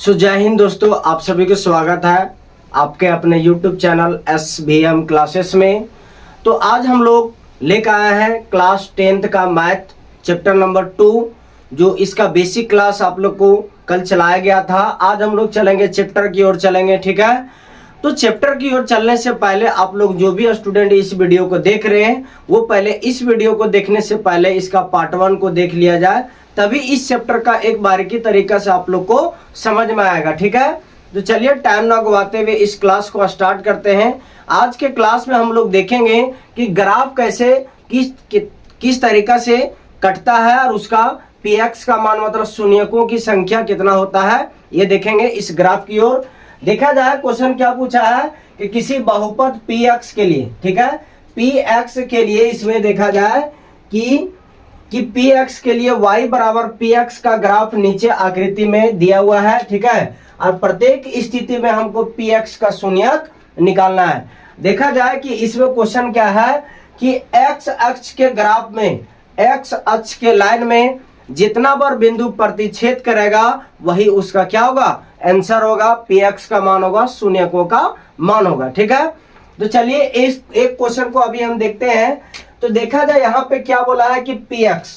जय हिंद दोस्तों, आप सभी को स्वागत है आपके अपने YouTube चैनल SVM क्लासेस में। तो आज हम लोग लेकर आए हैं क्लास 10th का मैथ चैप्टर नंबर 2, जो इसका बेसिक क्लास आप लोग को कल चलाया गया था। आज हम लोग चलेंगे चैप्टर की ओर चलेंगे, ठीक है। तो चैप्टर की ओर चलने से पहले आप लोग जो भी स्टूडेंट इस वीडियो को देख रहे हैं वो पहले इस वीडियो को देखने से पहले इसका पार्ट 1 को देख लिया जाए, तभी इस चैप्टर का एक बारीकी तरीका से आप लोग को समझ में आएगा, ठीक है। तो चलिए टाइम ना गवाते हुए इस क्लास को स्टार्ट करते हैं। आज के क्लास में हम लोग देखेंगे कि ग्राफ कैसे किस तरीका से कटता है और उसका px का मान मतलब शून्यकों की संख्या कितना होता है, ये देखेंगे इस ग्राफ की ओर। देखा जाए क्वेश्चन क्या पूछा है कि किसी बहुपद px के लिए, ठीक है, px के लिए इसमें देखा जाए कि px के लिए y बराबर px का ग्राफ नीचे आकृति में दिया हुआ है, ठीक है। और प्रत्येक स्थिति में हमको px का शून्यक निकालना है। देखा जाए कि इसमें क्वेश्चन क्या है कि x अक्ष के ग्राफ में, x अक्ष के लाइन में जितना बार बिंदु प्रतिच्छेद करेगा वही उसका क्या होगा, आंसर होगा। px का मान होगा, शून्यकों का मान होगा, ठीक है। तो चलिए इस एक क्वेश्चन को अभी हम देखते हैं। तो देखा जाए यहाँ पे क्या बोला है कि px,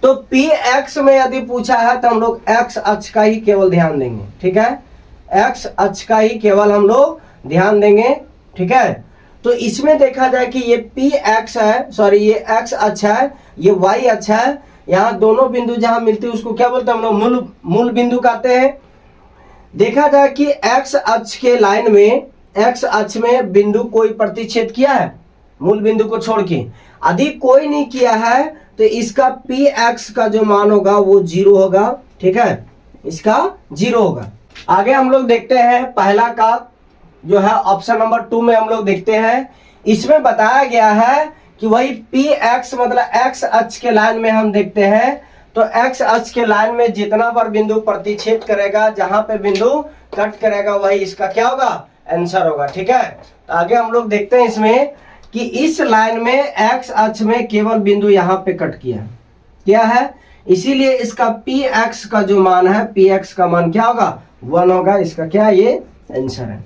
तो px में यदि पूछा है तो हम लोग x अक्ष का ही केवल ध्यान देंगे, ठीक है। x अक्ष का ही केवल हम लोग ध्यान देंगे, ठीक है। तो इसमें देखा जाए कि ये px है, सॉरी ये x अक्ष है, ये y अक्ष है। यहाँ दोनों बिंदु जहां मिलते हैं उसको क्या बोलते हैं हम लोग, मूल बिंदु कहते हैं। देखा जाए कि x अक्ष के लाइन में, x अक्ष में बिंदु कोई प्रतिच्छेद किया है मूल बिंदु को छोड़ के, यदि कोई नहीं किया है तो इसका px का जो मान होगा वो 0 होगा, ठीक है, इसका 0 होगा। आगे हम लोग देखते हैं पहला का जो है ऑप्शन नंबर 2 में हम लोग देखते हैं। इसमें बताया गया है कि वही px मतलब x अक्ष के लाइन में हम देखते हैं तो x अक्ष के लाइन में जितना बार बिंदु प्रतिच्छेद करेगा, जहां पे बिंदु कट करेगा वही इसका क्या होगा, आंसर होगा, ठीक है। तो आगे हम लोग देखते हैं इसमें कि इस लाइन में x अक्ष में केवल बिंदु यहाँ पे कट किया है, इसीलिए इसका px का जो मान है, px का मान क्या होगा, 1 होगा। इसका क्या, ये आंसर है,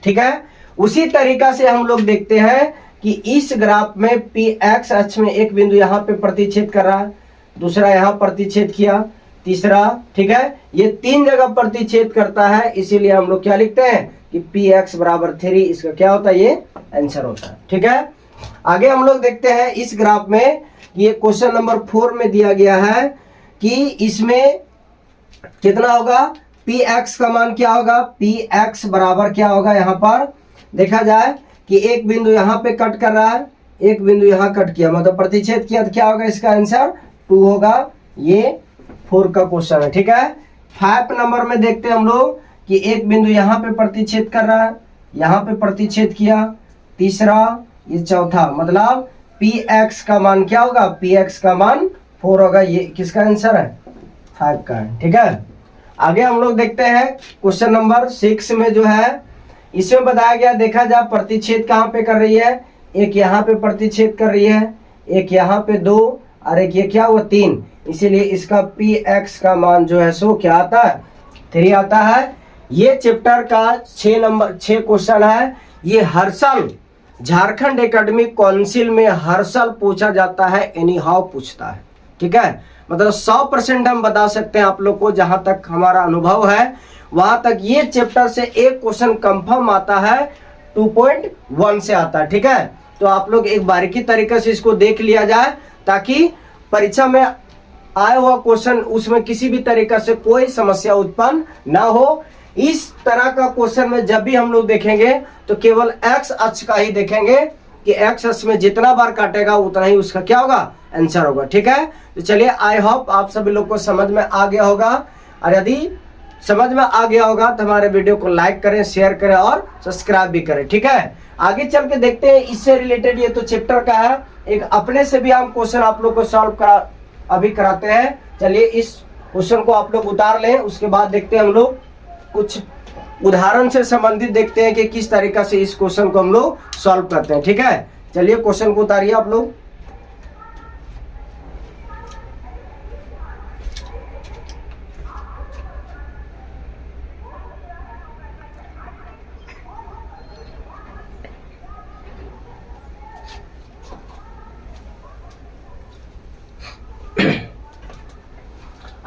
ठीक है। उसी तरीका से हम लोग देखते हैं कि इस ग्राफ में px अक्ष में एक बिंदु यहाँ पे प्रतिच्छेद कर रहा है, दूसरा यहाँ प्रतिच्छेद किया, तीसरा, ठीक है, ये 3 जगह प्रतिच्छेद करता है, इसीलिए हम लोग क्या लिखते हैं कि px बराबर 3, इसका क्या होता है, ये आंसर होता है, ठीक है। आगे हम लोग देखते हैं इस ग्राफ में, ये क्वेश्चन नंबर 4 में दिया गया है कि इसमें कितना होगा, px का मान क्या होगा, px बराबर क्या होगा, यहाँ पर देखा जाए कि एक बिंदु यहाँ पे कट कर रहा है, एक बिंदु यहाँ कट किया मतलब प्रतिच्छेद किया, तो क्या होगा, इसका आंसर 2 होगा। ये 4 का क्वेश्चन है, ठीक है। 5 नंबर में देखते हैं हम लोग कि एक बिंदु यहाँ पे प्रतिच्छेद कर रहा है, यहाँ पे प्रतिच्छेद किया, तीसरा, ये चौथा, मतलब px का मान क्या होगा, px का मान 4 होगा। ये किसका आंसर है, 5 का है, ठीक है। आगे हम लोग देखते हैं क्वेश्चन नंबर 6 में जो है इसमें बताया गया, देखा जाए प्रतिच्छेद कहाँ पे कर रही है, एक यहाँ पे प्रतिच्छेद कर रही है, एक यहाँ पे 2 और एक ये क्या हुआ 3, इसीलिए इसका px का मान जो है सो क्या आता है, 3 आता है। ये चैप्टर का 6 क्वेश्चन है। ये हर साल झारखंड एकेडमिक काउंसिल में हर साल पूछा जाता है, एनी हाउ पूछता है, ठीक है। मतलब 100% हम बता सकते हैं आप लोग को, जहां तक हमारा अनुभव है वहां तक ये चैप्टर से एक क्वेश्चन कंफर्म आता है, 2.1 से आता है, ठीक है। तो आप लोग एक बारीकी तरीके से इसको देख लिया जाए ताकि परीक्षा में आया हुआ क्वेश्चन उसमें किसी भी तरीके से कोई समस्या उत्पन्न ना हो। इस तरह का क्वेश्चन में जब भी हम लोग देखेंगे तो केवल x अक्ष का ही देखेंगे कि x अक्ष में जितना बार काटेगा उतना ही उसका क्या होगा, आंसर होगा, ठीक है। तो चलिए आई होप आप सभी लोग को समझ में आ गया होगा, और यदि समझ में आ गया होगा तो हमारे वीडियो को लाइक करें, शेयर करें और सब्सक्राइब भी करें, ठीक है। आगे चल के देखते हैं इससे रिलेटेड, ये तो चैप्टर का है, एक अपने से भी हम क्वेश्चन आप लोग को सॉल्व अभी कराते हैं। चलिए इस क्वेश्चन को आप लोग उतार लें, उसके बाद देखते हैं हम लोग कुछ उदाहरण से संबंधित देखते हैं कि किस तरीका से इस क्वेश्चन को हम लोग सॉल्व करते हैं, ठीक है। चलिए क्वेश्चन को उतारिए आप लोग।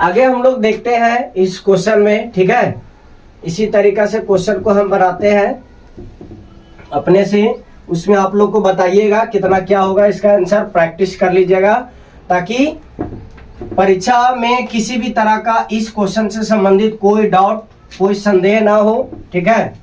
आगे हम लोग देखते हैं इस क्वेश्चन में, ठीक है। इसी तरीका से क्वेश्चन को हम बनाते हैं अपने से, उसमें आप लोग को बताइएगा कितना क्या होगा इसका आंसर, प्रैक्टिस कर लीजिएगा ताकि परीक्षा में किसी भी तरह का इस क्वेश्चन से संबंधित कोई डाउट, कोई संदेह ना हो, ठीक है।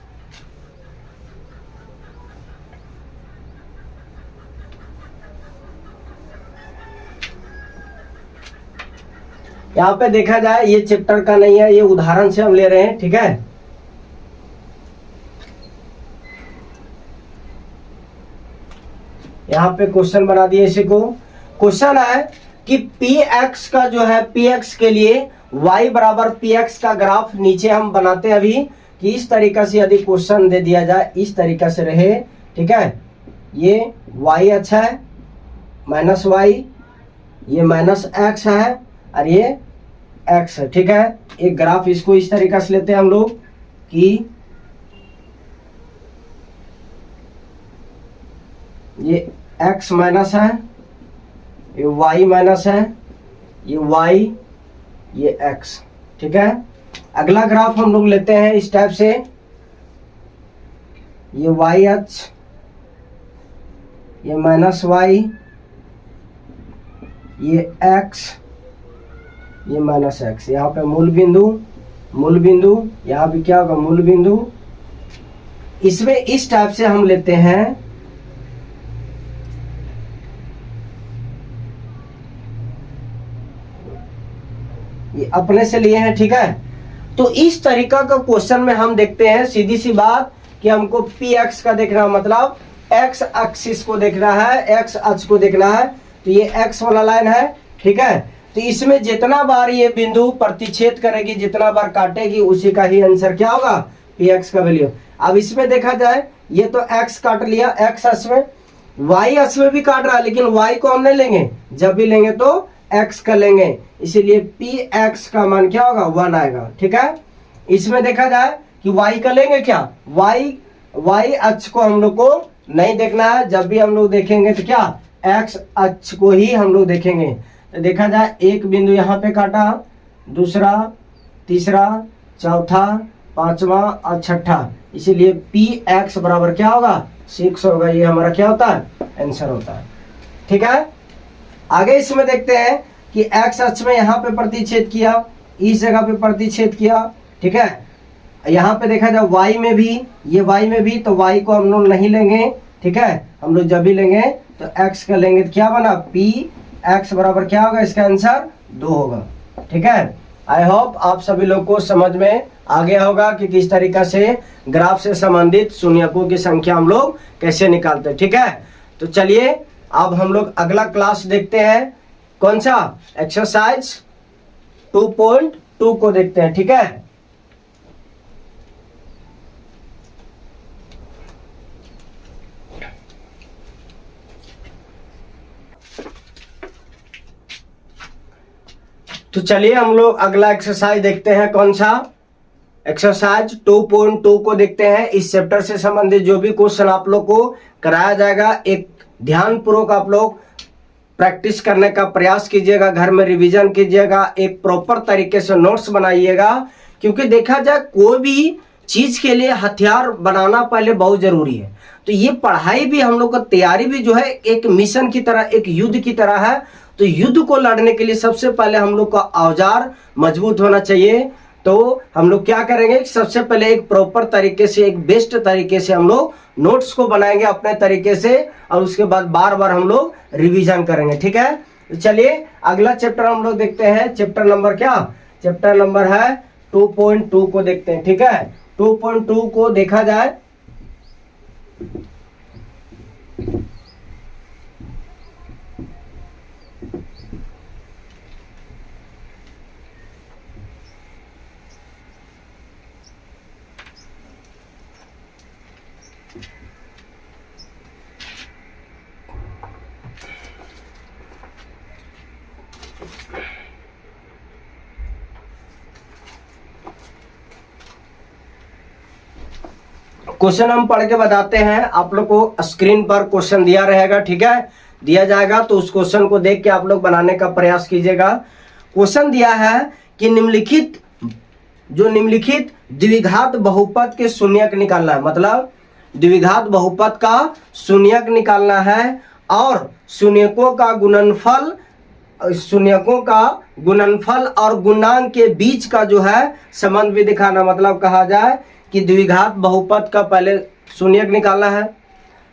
यहाँ पे देखा जाए ये चैप्टर का नहीं है, ये उदाहरण से हम ले रहे हैं, ठीक है। यहाँ पे क्वेश्चन बना दिए इसी को। क्वेश्चन है कि px का जो है, px के लिए y बराबर px का ग्राफ नीचे हम बनाते हैं अभी, कि इस तरीका से यदि क्वेश्चन दे दिया जाए, इस तरीका से रहे, ठीक है। ये y अच्छा है, माइनस y, ये माइनस x है और ये x है, ठीक है। एक ग्राफ इसको इस तरीका से लेते हैं हम लोग कि ये x माइनस है, ये y माइनस है, ये y, ये x, ठीक है। अगला ग्राफ हम लोग लेते हैं इस टाइप से, ये y अक्ष, ये माइनस y, ये x, ये माइनस x। यहाँ पे मूल बिंदु, यहाँ भी क्या होगा, मूल बिंदु। इसमें इस टाइप से हम लेते हैं, ये अपने से लिए हैं, ठीक है। तो इस तरीका का क्वेश्चन में हम देखते हैं, सीधी सी बात कि हमको px का देखना, मतलब x एक्सिस को देखना है, x अक्ष को देखना है। तो ये x वाला लाइन है, ठीक है। तो इसमें जितना बार ये बिंदु प्रतिच्छेद करेगी, जितना बार काटेगी, उसी का ही आंसर क्या होगा, px का वैल्यू। अब इसमें देखा जाए, ये तो x काट लिया, x अक्ष में, y अक्ष में भी काट रहा है, लेकिन y को हम नहीं लेंगे, जब भी लेंगे तो x का लेंगे, इसीलिए px का मान क्या होगा, 1 आएगा, ठीक है। इसमें देखा जाए कि y का लेंगे क्या, y अक्ष को हम लोग को नहीं देखना है, जब भी हम लोग देखेंगे तो क्या, x अक्ष को ही हम लोग देखेंगे। तो देखा जाए एक बिंदु यहाँ पे काटा, दूसरा, तीसरा, चौथा, पांचवा और छठा, इसीलिए px बराबर क्या होगा, 6 होगा। ये हमारा क्या होता है, आंसर होता है, ठीक है। आगे इसमें देखते हैं कि x अक्ष में यहाँ पे प्रतिच्छेद किया, इस जगह पे प्रतिच्छेद किया, ठीक है। यहाँ पे देखा जाए y में भी, ये y में भी, तो y को हम लोग नहीं लेंगे, ठीक है। हम लोग जब भी लेंगे तो x का लेंगे, तो क्या बना, px बराबर क्या होगा, इसका आंसर 2 होगा, ठीक है। आई होप आप सभी लोग को समझ में आ गया होगा कि किस तरीका से ग्राफ से संबंधित शून्यकों की संख्या हम लोग कैसे निकालते हैं, ठीक है। तो चलिए अब हम लोग अगला क्लास देखते हैं, कौन सा, एक्सरसाइज 2.2 को देखते हैं, ठीक है। तो चलिए हम लोग अगला एक्सरसाइज देखते हैं, कौन सा, एक्सरसाइज 2.2 को देखते हैं। इस चैप्टर से संबंधित जो भी क्वेश्चन आप लोग को कराया जाएगा, एक ध्यान पूर्वक आप लोग प्रैक्टिस करने का प्रयास कीजिएगा, घर में रिवीजन कीजिएगा, एक प्रॉपर तरीके से नोट्स बनाइएगा, क्योंकि देखा जाए कोई भी चीज के लिए हथियार बनाना पहले बहुत जरूरी है। तो ये पढ़ाई भी हम लोग का तैयारी भी जो है एक मिशन की तरह, एक युद्ध की तरह है। तो युद्ध को लड़ने के लिए सबसे पहले हम लोग का औजार मजबूत होना चाहिए। तो हम लोग क्या करेंगे, सबसे पहले एक प्रॉपर तरीके से, एक बेस्ट तरीके से हम लोग नोट्स को बनाएंगे अपने तरीके से, और उसके बाद बार बार हम लोग रिवीजन करेंगे, ठीक है। तो चलिए अगला चैप्टर हम लोग देखते हैं। चैप्टर नंबर क्या, चैप्टर नंबर है 2.2 को देखते हैं, ठीक है। 2.2 को देखा जाए, क्वेश्चन हम पढ़ के बताते हैं। आप लोग को स्क्रीन पर क्वेश्चन दिया रहेगा, ठीक है, दिया जाएगा, तो उस क्वेश्चन को देख के आप लोग बनाने का प्रयास कीजिएगा। क्वेश्चन दिया है कि निम्नलिखित द्विघात बहुपद के शून्यक निकालना है। मतलब द्विघात बहुपद का शून्यक निकालना है और शून्यकों का गुणनफल और गुणांक के बीच का जो है संबंध भी दिखाना। मतलब कहा जाए कि द्विघात बहुपद का पहले शून्यक निकालना है,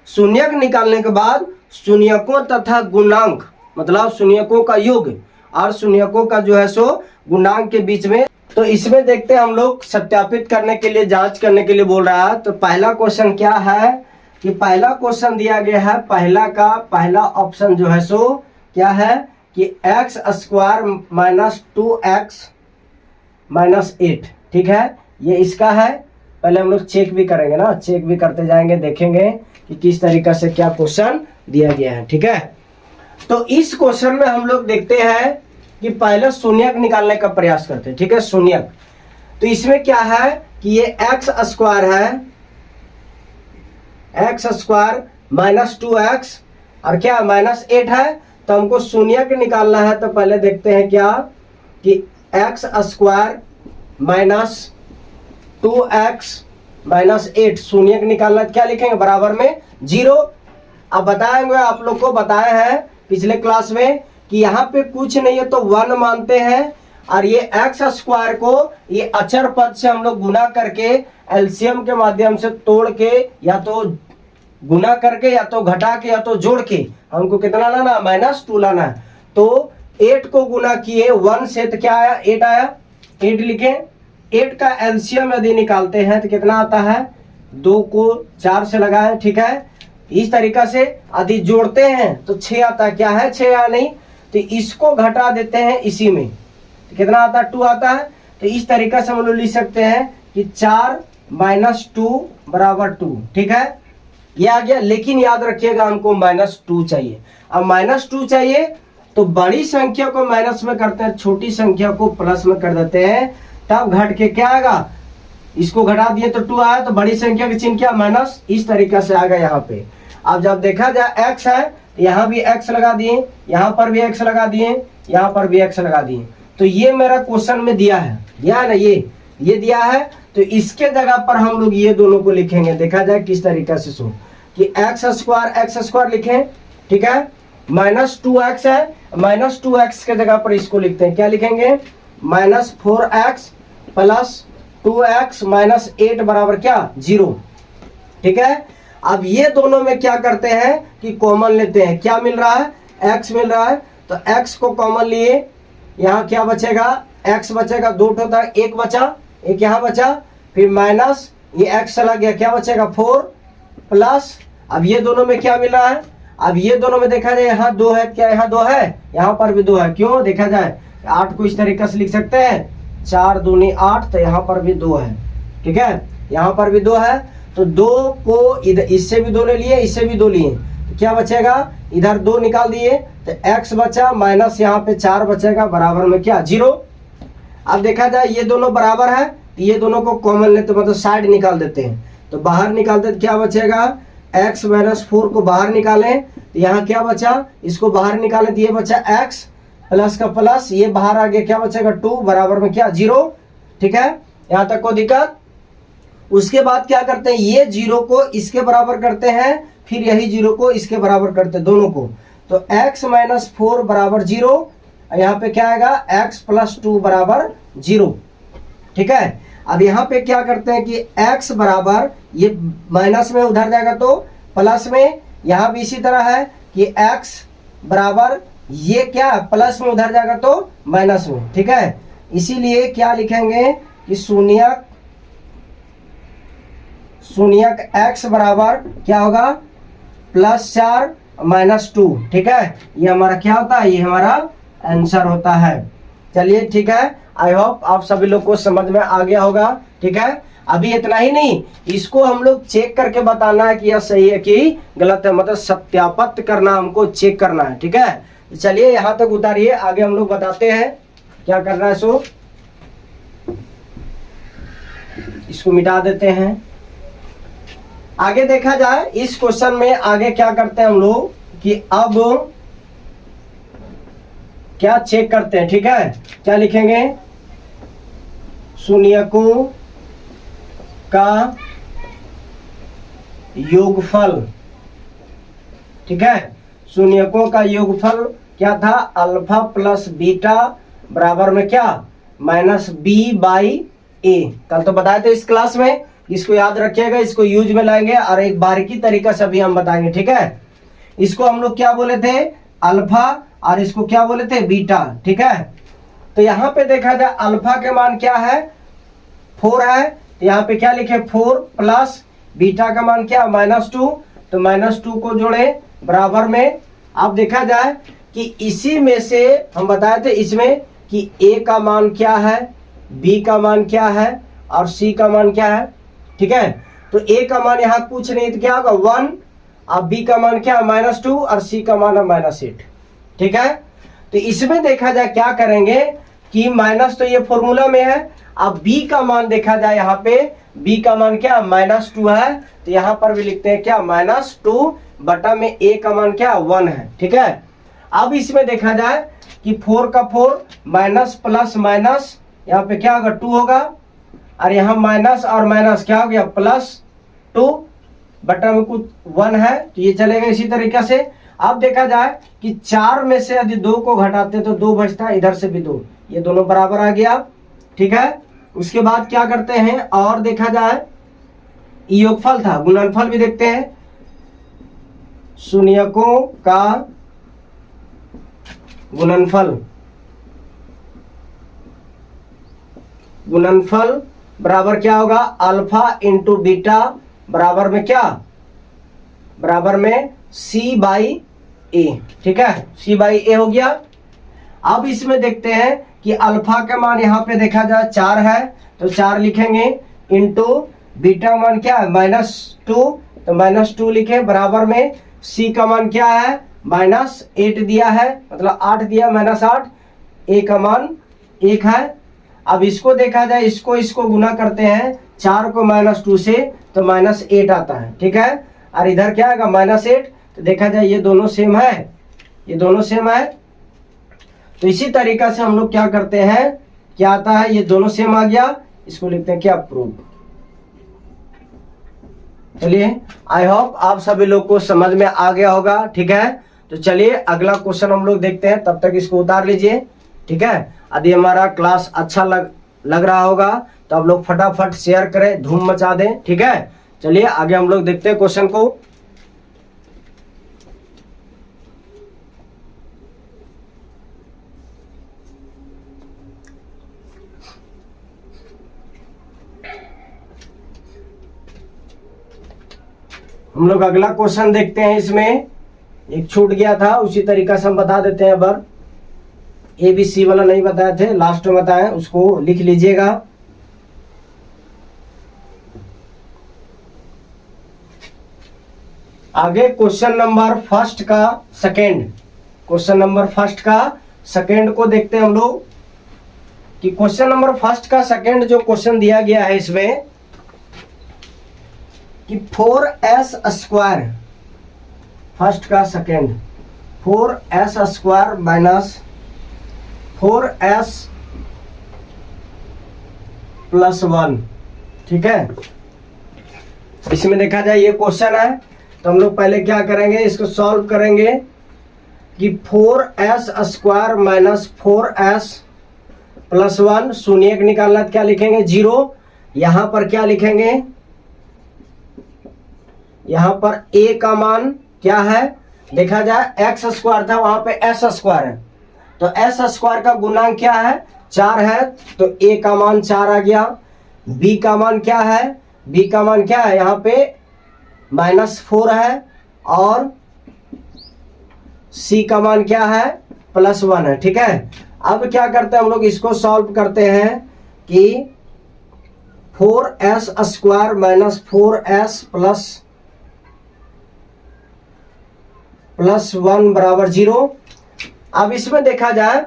शून्यक निकालने के बाद शून्यकों तथा गुणांक मतलब शून्यकों का योग और शून्यकों का जो है सो गुणांक के बीच में। तो इसमें देखते हैं हम लोग सत्यापित करने के लिए, जांच करने के लिए बोल रहा है। तो पहला क्वेश्चन क्या है कि पहला क्वेश्चन दिया गया है, पहला ऑप्शन जो है सो क्या है कि x square minus 2x minus 8। ठीक है, ये इसका है। पहले हम लोग चेक भी करेंगे ना, चेक भी करते जाएंगे, देखेंगे कि किस तरीके से क्या क्वेश्चन दिया गया है। ठीक है, तो इस क्वेश्चन में हम लोग देखते हैं कि पहले शून्यक निकालने का प्रयास करते हैं। ठीक है, शून्यक। तो इसमें क्या है कि ये x स्क्वायर है, x स्क्वायर माइनस 2x और क्या माइनस 8 है। तो हमको शून्यक निकालना है। तो पहले देखते हैं क्या कि x square minus 2x minus 8 शून्यक निकालना। क्या लिखेंगे बराबर में 0। अब बताएंगे, आप लोग को बताए हैं पिछले क्लास में कि यहाँ पे कुछ नहीं है तो 1 मानते हैं और ये x स्क्वायर को ये अचर पद से हम लोग गुना करके एलसीएम के माध्यम से तोड़ के या तो गुना करके या तो घटा के या तो जोड़ के हमको कितना लाना, -2 लाना है। तो 8 को गुना किए 1 से तो क्या आया, 8 आया। 8 लिखे। 8 का एलसीएम यदि निकालते हैं तो कितना आता है, 2 को 4 से लगाए। ठीक है, इस तरीका से यदि जोड़ते हैं तो 6 आता है। क्या है, 6 या नहीं। तो इसको घटा देते हैं इसी में तो कितना आता है, 2 आता है। तो इस तरीका से हम लोग लिख सकते हैं कि 4 माइनस 2 बराबर 2। ठीक है, ये आ गया। लेकिन याद रखिएगा हमको -2 चाहिए। अब -2 चाहिए तो बड़ी संख्या को माइनस में करते हैं, छोटी संख्या को प्लस में कर देते हैं, तब घट के क्या आएगा, इसको घटा दिए तो 2 आया। तो बड़ी संख्या का चिन्ह क्या, माइनस। इस तरीका से आ गया यहाँ पे। अब जब देखा जाए x है, यहाँ भी x लगा दिए, यहाँ पर भी x लगा दिए, यहाँ पर भी x लगा दिए। तो ये मेरा क्वेश्चन में दिया है ना, ये दिया है। तो इसके जगह पर हम लोग ये दोनों को लिखेंगे। देखा जाए किस तरीके से सो कि x स्क्वायर लिखें। ठीक है, -2x है, -2x के जगह पर इसको लिखते हैं। क्या लिखेंगे, -4x प्लस 2x माइनस 8 बराबर क्या, 0। ठीक है, अब ये दोनों में क्या करते हैं कि कॉमन लेते हैं। क्या मिल रहा है, x मिल रहा है। तो x को कॉमन लिए, यहाँ क्या बचेगा, x बचेगा, 2 होता है, 1 बचा, 1 यहाँ बचा, फिर माइनस ये x चला गया, क्या बचेगा 4 प्लस। अब ये दोनों में क्या मिल रहा है, अब ये दोनों में देखा जाए यहाँ 2 है, क्या यहाँ 2 है, यहाँ पर भी 2 है। क्यों, देखा जाए 8 को इस तरीके से लिख सकते हैं, 4 दूनी 8। तो यहाँ पर भी 2 है। ठीक है, यहाँ पर भी 2 है। तो 2 को इधर इससे भी 2 ले लिए, इससे भी 2 लिए, तो क्या बचेगा, इधर 2 निकाल दिए तो x बचा, माइनस यहाँ पे 4 बचेगा, बराबर में क्या, 0। अब देखा जाए ये दोनों बराबर है, तो ये दोनों को कॉमन लेते मतलब साइड निकाल देते हैं। तो बाहर निकालते तो क्या बचेगा, x माइनस 4 को बाहर निकालें तो यहाँ क्या बचा, इसको बाहर निकालें तो ये बचा x प्लस का प्लस, ये बाहर आ गया, क्या बचेगा 2 बराबर में क्या, 0। ठीक है, यहाँ तक को दिक्कत। उसके बाद क्या करते हैं, ये 0 को इसके बराबर करते हैं, फिर यही 0 को इसके बराबर करते हैं, दोनों को। तो x माइनस 4 बराबर 0, यहाँ पे क्या आएगा, x प्लस 2 बराबर 0। ठीक है, अब यहाँ पे क्या करते हैं कि x बराबर, ये माइनस में उधर जाएगा तो प्लस में, यहाँ भी इसी तरह है कि x बराबर ये क्या प्लस में उधर जाएगा तो माइनस में। ठीक है, इसीलिए क्या लिखेंगे कि शून्यक x बराबर क्या होगा, +4 -2। ठीक है, ये हमारा क्या होता है, ये हमारा आंसर होता है। चलिए ठीक है, आई होप आप सभी लोग को समझ में आ गया होगा। ठीक है, अभी इतना ही नहीं, इसको हम लोग चेक करके बताना है कि यह सही है कि गलत है, मतलब सत्यापित करना, हमको चेक करना है। ठीक है, चलिए यहाँ तक उतारिए, आगे हम लोग बताते हैं क्या करना है। सो इसको मिटा देते हैं। आगे देखा जाए इस क्वेश्चन में आगे क्या करते हैं हम लोग कि अब क्या चेक करते हैं। ठीक है, क्या लिखेंगे, शून्यकों का योगफल। ठीक है, शून्यकों का योगफल क्या था, अल्फा प्लस बीटा बराबर में क्या, माइनस बी बाई ए। कल तो बताए थे इस क्लास में, इसको याद रखिएगा, इसको यूज में लाएंगे और एक बारीकी तरीका से भी हम बताएंगे। ठीक है, इसको हम लोग क्या बोले थे, अल्फा, और इसको क्या बोले थे, बीटा। ठीक है, तो यहाँ पे देखा जाए अल्फा के मान क्या है, 4 है, तो यहाँ पे क्या लिखे 4 प्लस बीटा का मान क्या, -2, तो -2 को जोड़े बराबर में। अब देखा जाए कि इसी में से हम बताए थे इसमें कि ए का मान क्या है, बी का मान क्या है और सी का मान क्या है। ठीक है, तो ए का मान यहाँ कुछ नहीं तो क्या होगा 1, अब बी का मान क्या है -2 और सी का मान है -8। ठीक है, तो इसमें देखा जाए क्या करेंगे कि माइनस तो ये फॉर्मूला में है, अब बी का मान देखा जाए यहाँ पे, बी का मान क्या -2 है, तो यहाँ पर भी लिखते हैं क्या -2 बटा में ए का मान क्या 1 है। ठीक है, अब इसमें देखा जाए कि 4 का 4 माइनस प्लस माइनस यहाँ पे क्या होगा 2 होगा, और यहाँ माइनस और माइनस क्या हो गया +2 बटा में कुछ 1 है, तो ये चलेगा इसी तरीके से। अब देखा जाए कि 4 में से यदि 2 को घटाते तो 2 बचता है, इधर से भी 2, ये दोनों बराबर आ गया। ठीक है, उसके बाद क्या करते हैं और देखा जाए योगफल था, गुणनफल भी देखते हैं। शून्यकों का गुणनफल, गुणनफल बराबर क्या होगा, अल्फा इंटू बीटा बराबर में क्या, बराबर में सी बाई ए। ठीक है, सी बाई ए हो गया। अब इसमें देखते हैं कि अल्फा का मान यहाँ पे देखा जाए 4 है, तो 4 लिखेंगे इंटू बीटा मान क्या है -2, तो -2 लिखे बराबर में सी का मान क्या है -8 दिया है, मतलब 8 दिया -8, ए का मान 1 है। अब इसको देखा जाए, इसको गुना करते हैं 4 को -2 से, तो -8 आता है। ठीक है, और इधर क्या आएगा -8, तो देखा जाए ये दोनों सेम है, ये दोनों सेम है, तो इसी तरीका से हम लोग क्या करते हैं, क्या आता है, ये दोनों सेम आ गया, इसको लिखते हैं क्या, प्रूफ। चलिए, आई होप आप सभी लोग को समझ में आ गया होगा। ठीक है, तो चलिए अगला क्वेश्चन हम लोग देखते हैं, तब तक इसको उतार लीजिए। ठीक है, यदि हमारा क्लास अच्छा लग रहा होगा तो आप लोग फटाफट शेयर करें, धूम मचा दें। ठीक है, चलिए आगे हम लोग देखते हैं क्वेश्चन को। हम लोग अगला क्वेश्चन देखते हैं, इसमें एक छूट गया था, उसी तरीका से हम बता देते हैं। अब ABC वाला नहीं बताए थे, लास्ट में बताएं, उसको लिख लीजिएगा। आगे क्वेश्चन नंबर फर्स्ट का सेकेंड, क्वेश्चन नंबर फर्स्ट का सेकेंड को देखते हैं हम लोग कि क्वेश्चन नंबर फर्स्ट का सेकेंड जो क्वेश्चन दिया गया है इसमें कि 4s², फर्स्ट का सेकेंड 4s² माइनस 4s + 1। ठीक है, इसमें देखा जाए ये क्वेश्चन है, तो हम लोग पहले क्या करेंगे, इसको सॉल्व करेंगे कि 4s² माइनस 4s + 1 शून्य निकालना, क्या लिखेंगे 0। यहां पर क्या लिखेंगे, यहां पर a का मान क्या है, देखा जाए x² था, वहां पे s² है, तो s² का गुणांक क्या है 4 है, तो a का मान 4 आ गया। b का मान क्या है, b का मान क्या है, यहाँ पे -4 है, और c का मान क्या है +1 है। ठीक है, अब क्या करते हैं हम लोग, इसको सॉल्व करते हैं कि 4s² माइनस 4s + 1 बराबर 0। अब इसमें देखा जाए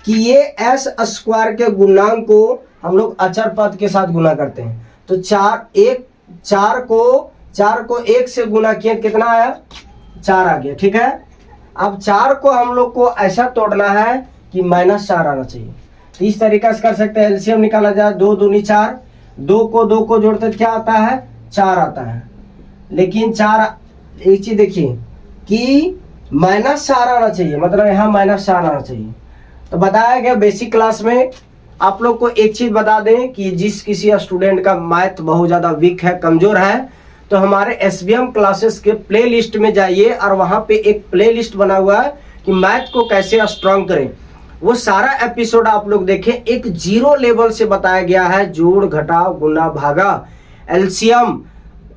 कि ये s² के गुणांक को हम लोग अचर पद के साथ गुना करते हैं, तो 4 को 1 से गुना किए कितना आया, 4 आ गया। ठीक है, अब 4 को हम लोग को ऐसा तोड़ना है कि -4 आना चाहिए, तो इस तरीका से कर सकते हैं। एलसीएम निकाला जाए, 2 दूनी 4, 2 को जोड़ते तो क्या आता है 4 आता है। लेकिन 4 एक चीज देखिए कि -4 आना चाहिए, मतलब यहाँ -4 आना चाहिए। तो बताया गया बेसिक क्लास में। आप लोग को एक चीज बता दें कि जिस किसी स्टूडेंट का मैथ बहुत ज्यादा वीक है, कमजोर है, तो हमारे एसबीएम क्लासेस के प्ले लिस्ट में जाइए और वहां पे एक प्ले लिस्ट बना हुआ है कि मैथ को कैसे स्ट्रांग करें। वो सारा एपिसोड आप लोग देखें, एक 0 लेवल से बताया गया है, जोड़ घटाव गुना भागा, एलसीएम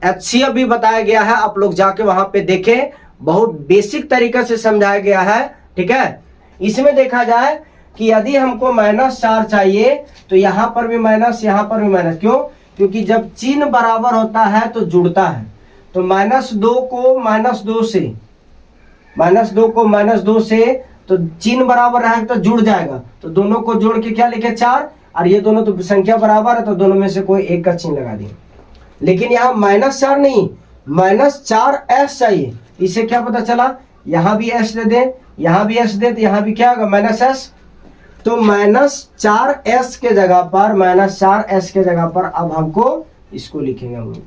एचसीएफ भी बताया गया है। आप लोग जाके वहां पे देखें, बहुत बेसिक तरीके से समझाया गया है। ठीक है, इसमें देखा जाए कि यदि हमको -4 चाहिए तो यहाँ पर भी माइनस, यहाँ पर भी माइनस। क्यों? क्योंकि जब चिन्ह बराबर होता है तो जुड़ता है। तो -2 को -2 से, -2 को -2 से, तो चिन्ह बराबर रहेगा तो जुड़ जाएगा। तो दोनों को जोड़ के क्या लिखे 4, और ये दोनों तो संख्या बराबर है तो दोनों में से कोई एक का चिन्ह लगा दिए। लेकिन यहाँ -4 नहीं, -4s चाहिए। इसे क्या पता चला, यहाँ भी s दे दे, यहाँ भी s दे, तो यहाँ भी क्या होगा -s। तो -4s के जगह पर, -4s के जगह पर अब हमको इसको लिखेंगे हम लोग।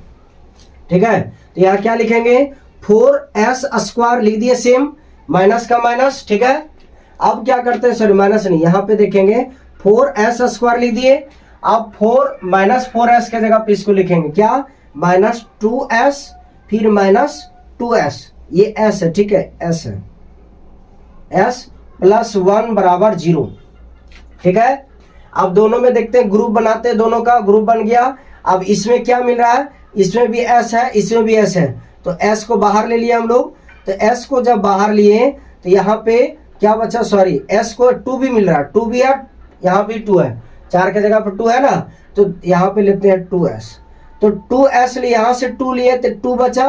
ठीक है, तो यहाँ क्या लिखेंगे 4s² लिख दिए, सेम माइनस का माइनस। ठीक है, अब क्या करते हैं, सॉरी माइनस नहीं, यहाँ पे देखेंगे 4s² लिख दिए। अब 4s के जगह पे इसको लिखेंगे क्या, -2s, फिर -2s, ये s है। ठीक है, s है, s +1 बराबर 0। ठीक है, अब दोनों में देखते हैं, ग्रुप बनाते हैं, दोनों का ग्रुप बन गया। अब इसमें क्या मिल रहा है, इसमें भी s है, इसमें भी s है, तो s को बाहर ले लिया हम लोग। तो s को जब बाहर लिए तो यहाँ पे क्या बचा, सॉरी s को 2 भी मिल रहा है, 2 भी है, यहाँ भी 2 है, 4 के जगह पर 2 है ना, तो यहाँ पे लेते हैं 2s। तो 2s लिए, यहाँ से 2 लिए तो 2 बचा।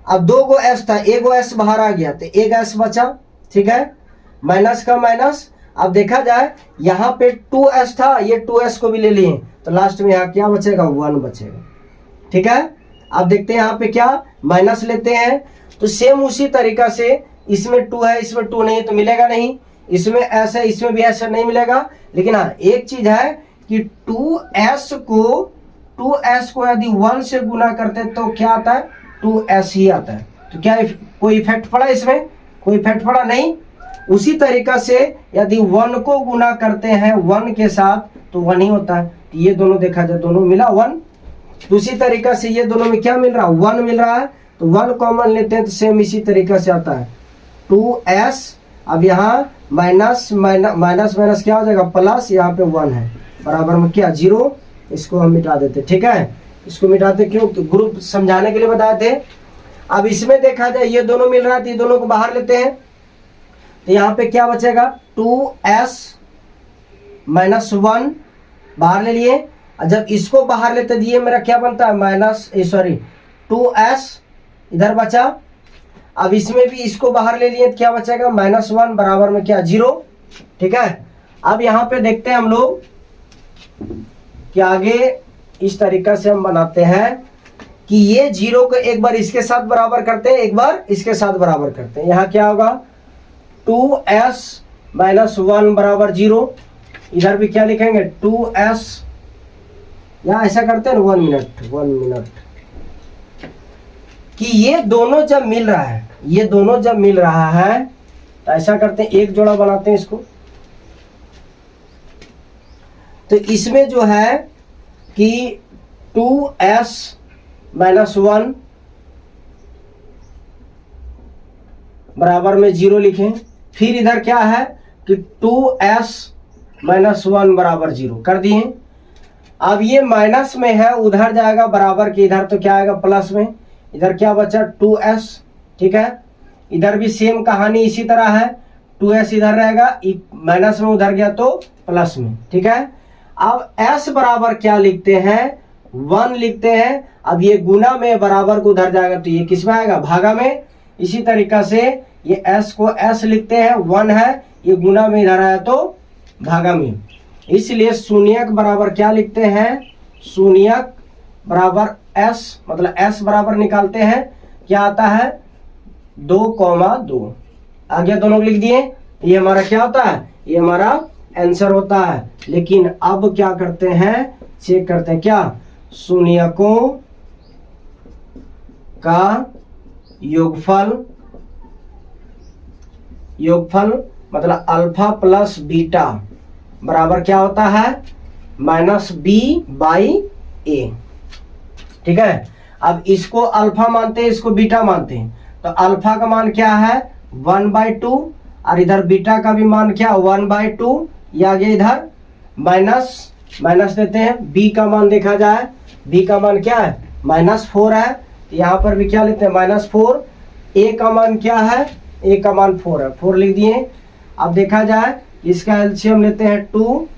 अब 2 गो s था, 1 गो s बाहर आ गया तो 1 s बचा। ठीक है, माइनस का माइनस। अब देखा जाए यहाँ पे 2s था, ये 2s को भी ले लिए, तो लास्ट में यहाँ क्या बचेगा, 1 बचेगा। ठीक है, अब देखते हैं यहाँ पे क्या, माइनस लेते हैं। तो सेम उसी तरीका से इसमें 2 है, इसमें 2 नहीं तो मिलेगा नहीं, इसमें s है, इसमें भी s नहीं मिलेगा। लेकिन हाँ एक चीज है कि 2s को यदि 1 से गुना करते तो क्या आता है, 2s ही आता है। तो क्या कोई इफेक्ट पड़ा इसमें, कोई इफेक्ट पड़ा नहीं। उसी तरीका से यदि 1 को गुना करते हैं 1 के साथ तो 1 ही होता है। ये दोनों देखा जाए, दोनों मिला 1। उसी तरीका से ये दोनों में क्या मिल रहा है, 1 मिल रहा है, तो 1 कॉमन लेते हैं तो सेम इसी तरीका से आता है 2s। अब यहाँ माइनस माइनस क्या हो जाएगा, प्लस, यहाँ पे 1 है, बराबर में क्या 0। इसको हम मिटा देते। ठीक है, इसको मिटाते क्यों, ग्रुप समझाने के लिए बताए थे। अब इसमें देखा जाए ये दोनों मिल रहा है तो ये दोनों को बाहर लेते हैं, तो यहाँ पे क्या बचेगा 2s -1 बाहर ले लिए। जब इसको बाहर लेते दिए मेरा क्या बनता है, 2s इधर बचा। अब इसमें भी इसको बाहर ले लिए तो क्या बचेगा, -1 बराबर में क्या 0। ठीक है, अब यहाँ पे देखते हैं हम लोग कि आगे इस तरीका से हम बनाते हैं कि ये 0 को एक बार इसके साथ बराबर करते हैं, एक बार इसके साथ बराबर करते हैं। यहाँ क्या होगा 2s -1 बराबर 0। इधर भी क्या लिखेंगे 2s, यहाँ ऐसा करते हैं 1 मिनट, कि ये दोनों जब मिल रहा है, ये दोनों जब मिल रहा है तो ऐसा करते हैं, एक जोड़ा बनाते हैं इसको। तो इसमें जो है कि 2s -1 बराबर में 0 लिखें। फिर इधर क्या है कि 2s -1 बराबर 0 कर दिए। अब ये माइनस में है, उधर जाएगा बराबर के इधर, तो क्या आएगा प्लस में। इधर क्या बचा 2s। ठीक है, इधर भी सेम कहानी इसी तरह है, 2s इधर रहेगा, माइनस में उधर गया तो प्लस में। ठीक है, अब s बराबर क्या लिखते हैं, 1 लिखते हैं। अब ये गुना में बराबर को उधर जाएगा तो ये किस में आएगा, भागा में। इसी तरीका से ये s को s लिखते हैं, 1 है, ये गुना में इधर आया तो भागा में। इसलिए शून्यक बराबर क्या लिखते हैं, शून्यक बराबर s, मतलब s बराबर निकालते हैं, क्या आता है 2,2। आगे दोनों लिख दिए। ये हमारा क्या होता है, ये हमारा आंसर होता है। लेकिन अब क्या करते हैं, चेक करते हैं क्या, शून्यकों का योगफल मतलब अल्फा प्लस बीटा बराबर क्या होता है, -b/a। ठीक है, अब इसको अल्फा मानते हैं, इसको बीटा मानते हैं, तो अल्फा का मान क्या है 1/2 और इधर बीटा का भी मान क्या 1/2, ये आगे इधर माइनस देते हैं। b का मान देखा जाए, b का मान क्या है -4 है, यहाँ पर भी क्या लेते हैं -4। a का मान क्या है, a का मान 4 है, 4 लिख दिए। अब देखा जाए इसका एलसीएम लेते हैं 2,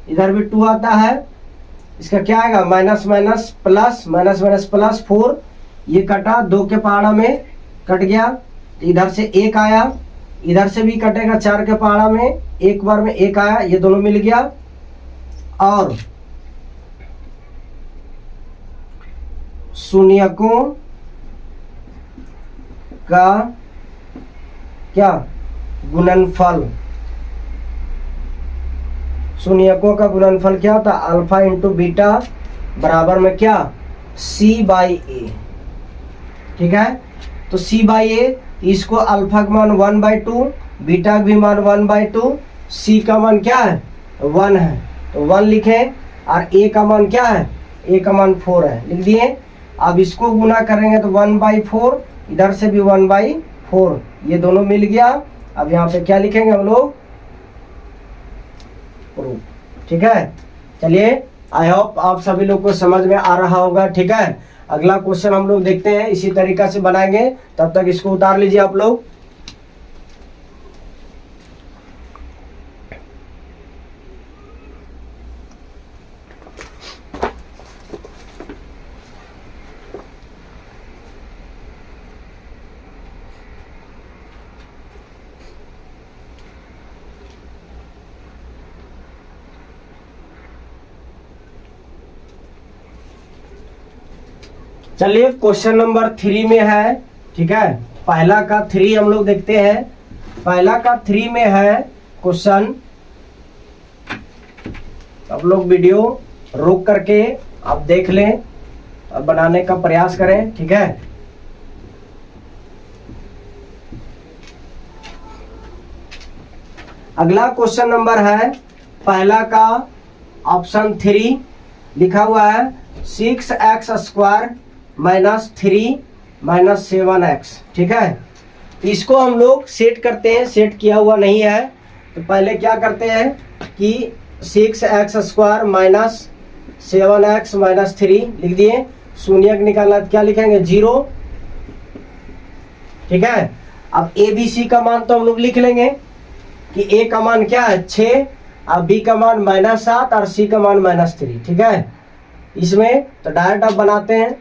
इधर भी 2 आता है, इसका क्या आएगा माइनस प्लस 4, ये कटा 2 के पहाड़ा में कट गया, इधर से 1 आया, इधर से भी कटेगा 4 के पहाड़ा में, एक बार में 1 आया, ये दोनों मिल गया। और शून्यकों का क्या गुणनफल, शून्यकों का गुणनफल क्या होता है अल्फा इंटू बीटा बराबर में क्या c/a। ठीक है, तो c/a, इसको अल्फा का मान 1/2, बीटा का भी मान 1/2, c का मान क्या है 1 है, तो 1 लिखें, और a का मान क्या है, a का मान 4 है, लिख दिए। अब इसको गुना करेंगे तो 1/4, इधर से भी 1/4, ये दोनों मिल गया। अब यहाँ पे क्या लिखेंगे हम लोग, प्रूफ। ठीक है, चलिए आई होप आप सभी लोग को समझ में आ रहा होगा। ठीक है, अगला क्वेश्चन हम लोग देखते हैं, इसी तरीका से बनाएंगे, तब तक इसको उतार लीजिए आप लोग। चलिए क्वेश्चन नंबर 3 में है। ठीक है, पहला का 3 हम लोग देखते हैं। पहला का 3 में है क्वेश्चन, आप लोग वीडियो रोक करके आप देख लें और बनाने का प्रयास करें। ठीक है, अगला क्वेश्चन नंबर है, पहला का ऑप्शन 3 लिखा हुआ है 6x² -3 -7x। ठीक है, इसको हम लोग सेट करते हैं, सेट किया हुआ नहीं है, तो पहले क्या करते हैं कि 6x² -7x -3 लिख दिए, शून्य निकालना क्या लिखेंगे 0। ठीक है, अब a b c का मान तो हम लोग लिख लेंगे कि a का मान क्या है 6, अब b का मान -7 और c का मान -3। ठीक है, इसमें तो डायरेक्ट आप बनाते हैं।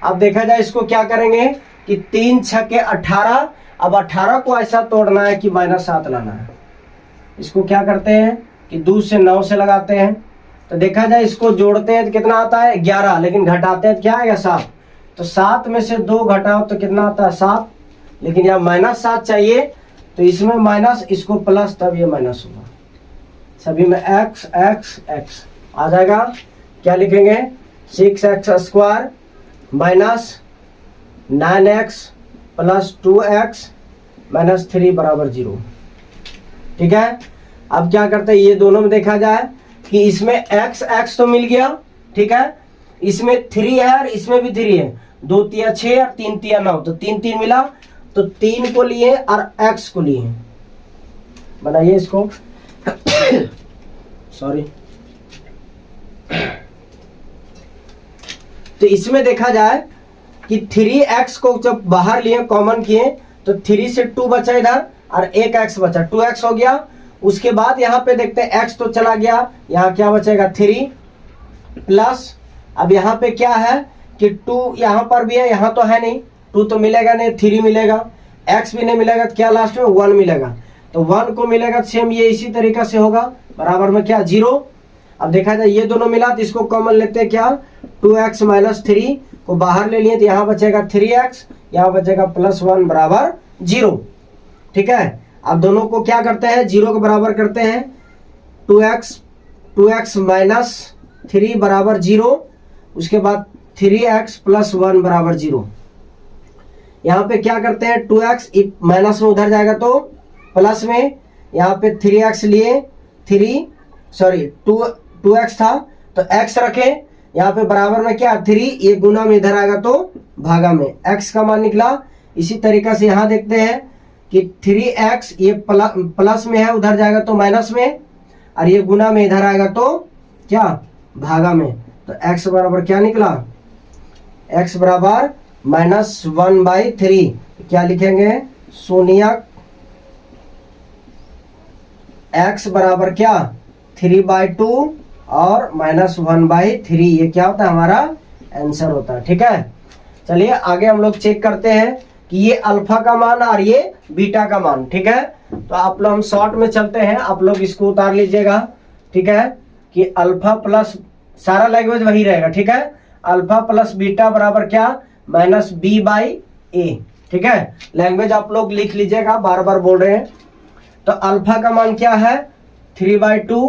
अब देखा जाए इसको क्या करेंगे कि 3 × 6 = 18, अब 18 को ऐसा तोड़ना है कि -7 लाना है। इसको क्या करते हैं कि 2 से 9 से लगाते हैं, तो देखा जाए इसको जोड़ते हैं तो कितना आता है 11, लेकिन घटाते हैं तो क्या आएगा 7, तो 7 में से 2 घटाओ तो कितना आता है 7, लेकिन यहाँ -7 चाहिए, तो इसमें माइनस, इसको प्लस, तब ये माइनस होगा। सभी में x x x आ जाएगा, क्या लिखेंगे 6x² -9x + 2x -3 = 0। ठीक है, अब क्या करते हैं, ये दोनों में देखा जाए कि इसमें x x तो मिल गया। ठीक है, इसमें 3 है और इसमें भी 3 है, 2 × 3 = 6 और 3 × 3 = 9, तो 3 3 मिला, तो 3 को लिए और x को लिए, बनाइए इसको सॉरी। तो इसमें देखा जाए कि 3x को जब बाहर लिए कॉमन किए तो 3 से 2 बचा इधर और 1x बचा, 2x हो गया। उसके बाद यहाँ पे देखते हैं x तो चला गया, यहाँ क्या बचेगा 3 प्लस, अब यहाँ पे क्या है कि 2 यहाँ पर भी है, यहाँ तो है नहीं, 2 तो मिलेगा नहीं, 3 मिलेगा, x भी नहीं मिलेगा, तो क्या लास्ट में 1 मिलेगा, तो 1 को मिलेगा, सेम ये इसी तरीका से होगा, बराबर में क्या 0। अब देखा जाए ये दोनों मिला तो इसको कॉमन लेते हैं, क्या 2x - 3 को बाहर ले लिए, तो यहाँ बचेगा 3x, यहाँ बचेगा +1 = 0। ठीक है, अब दोनों को क्या करते हैं 0 के बराबर करते हैं, 2x माइनस 3 बराबर 0, उसके बाद 3x प्लस 1 बराबर 0। यहाँ पे क्या करते हैं, 2x माइनस में उधर जाएगा तो प्लस में, यहाँ पे 3x लिए 2x था तो x रखें, यहाँ पे बराबर में क्या 3, ये गुना में इधर आएगा तो भागा में, x का मान निकला। इसी तरीका से यहाँ देखते हैं कि 3x ये प्लस में है, उधर जाएगा तो माइनस में, और ये गुना में इधर आएगा तो क्या भागा में। तो x बराबर क्या निकला, x बराबर -1/3। क्या लिखेंगे, शून्यक x बराबर क्या 3/2 और -1/3, ये क्या होता है हमारा आंसर होता है। ठीक है, चलिए आगे हम लोग चेक करते हैं कि ये अल्फा का मान और ये बीटा का मान। ठीक है, तो आप लोग हम शॉर्ट में चलते हैं, आप लोग इसको उतार लीजिएगा। ठीक है, कि अल्फा प्लस सारा लैंग्वेज वही रहेगा। ठीक है, अल्फा प्लस बीटा बराबर क्या -b/a। ठीक है, लैंग्वेज आप लोग लिख लीजिएगा, बार बार बोल रहे हैं। तो अल्फा का मान क्या है 3/2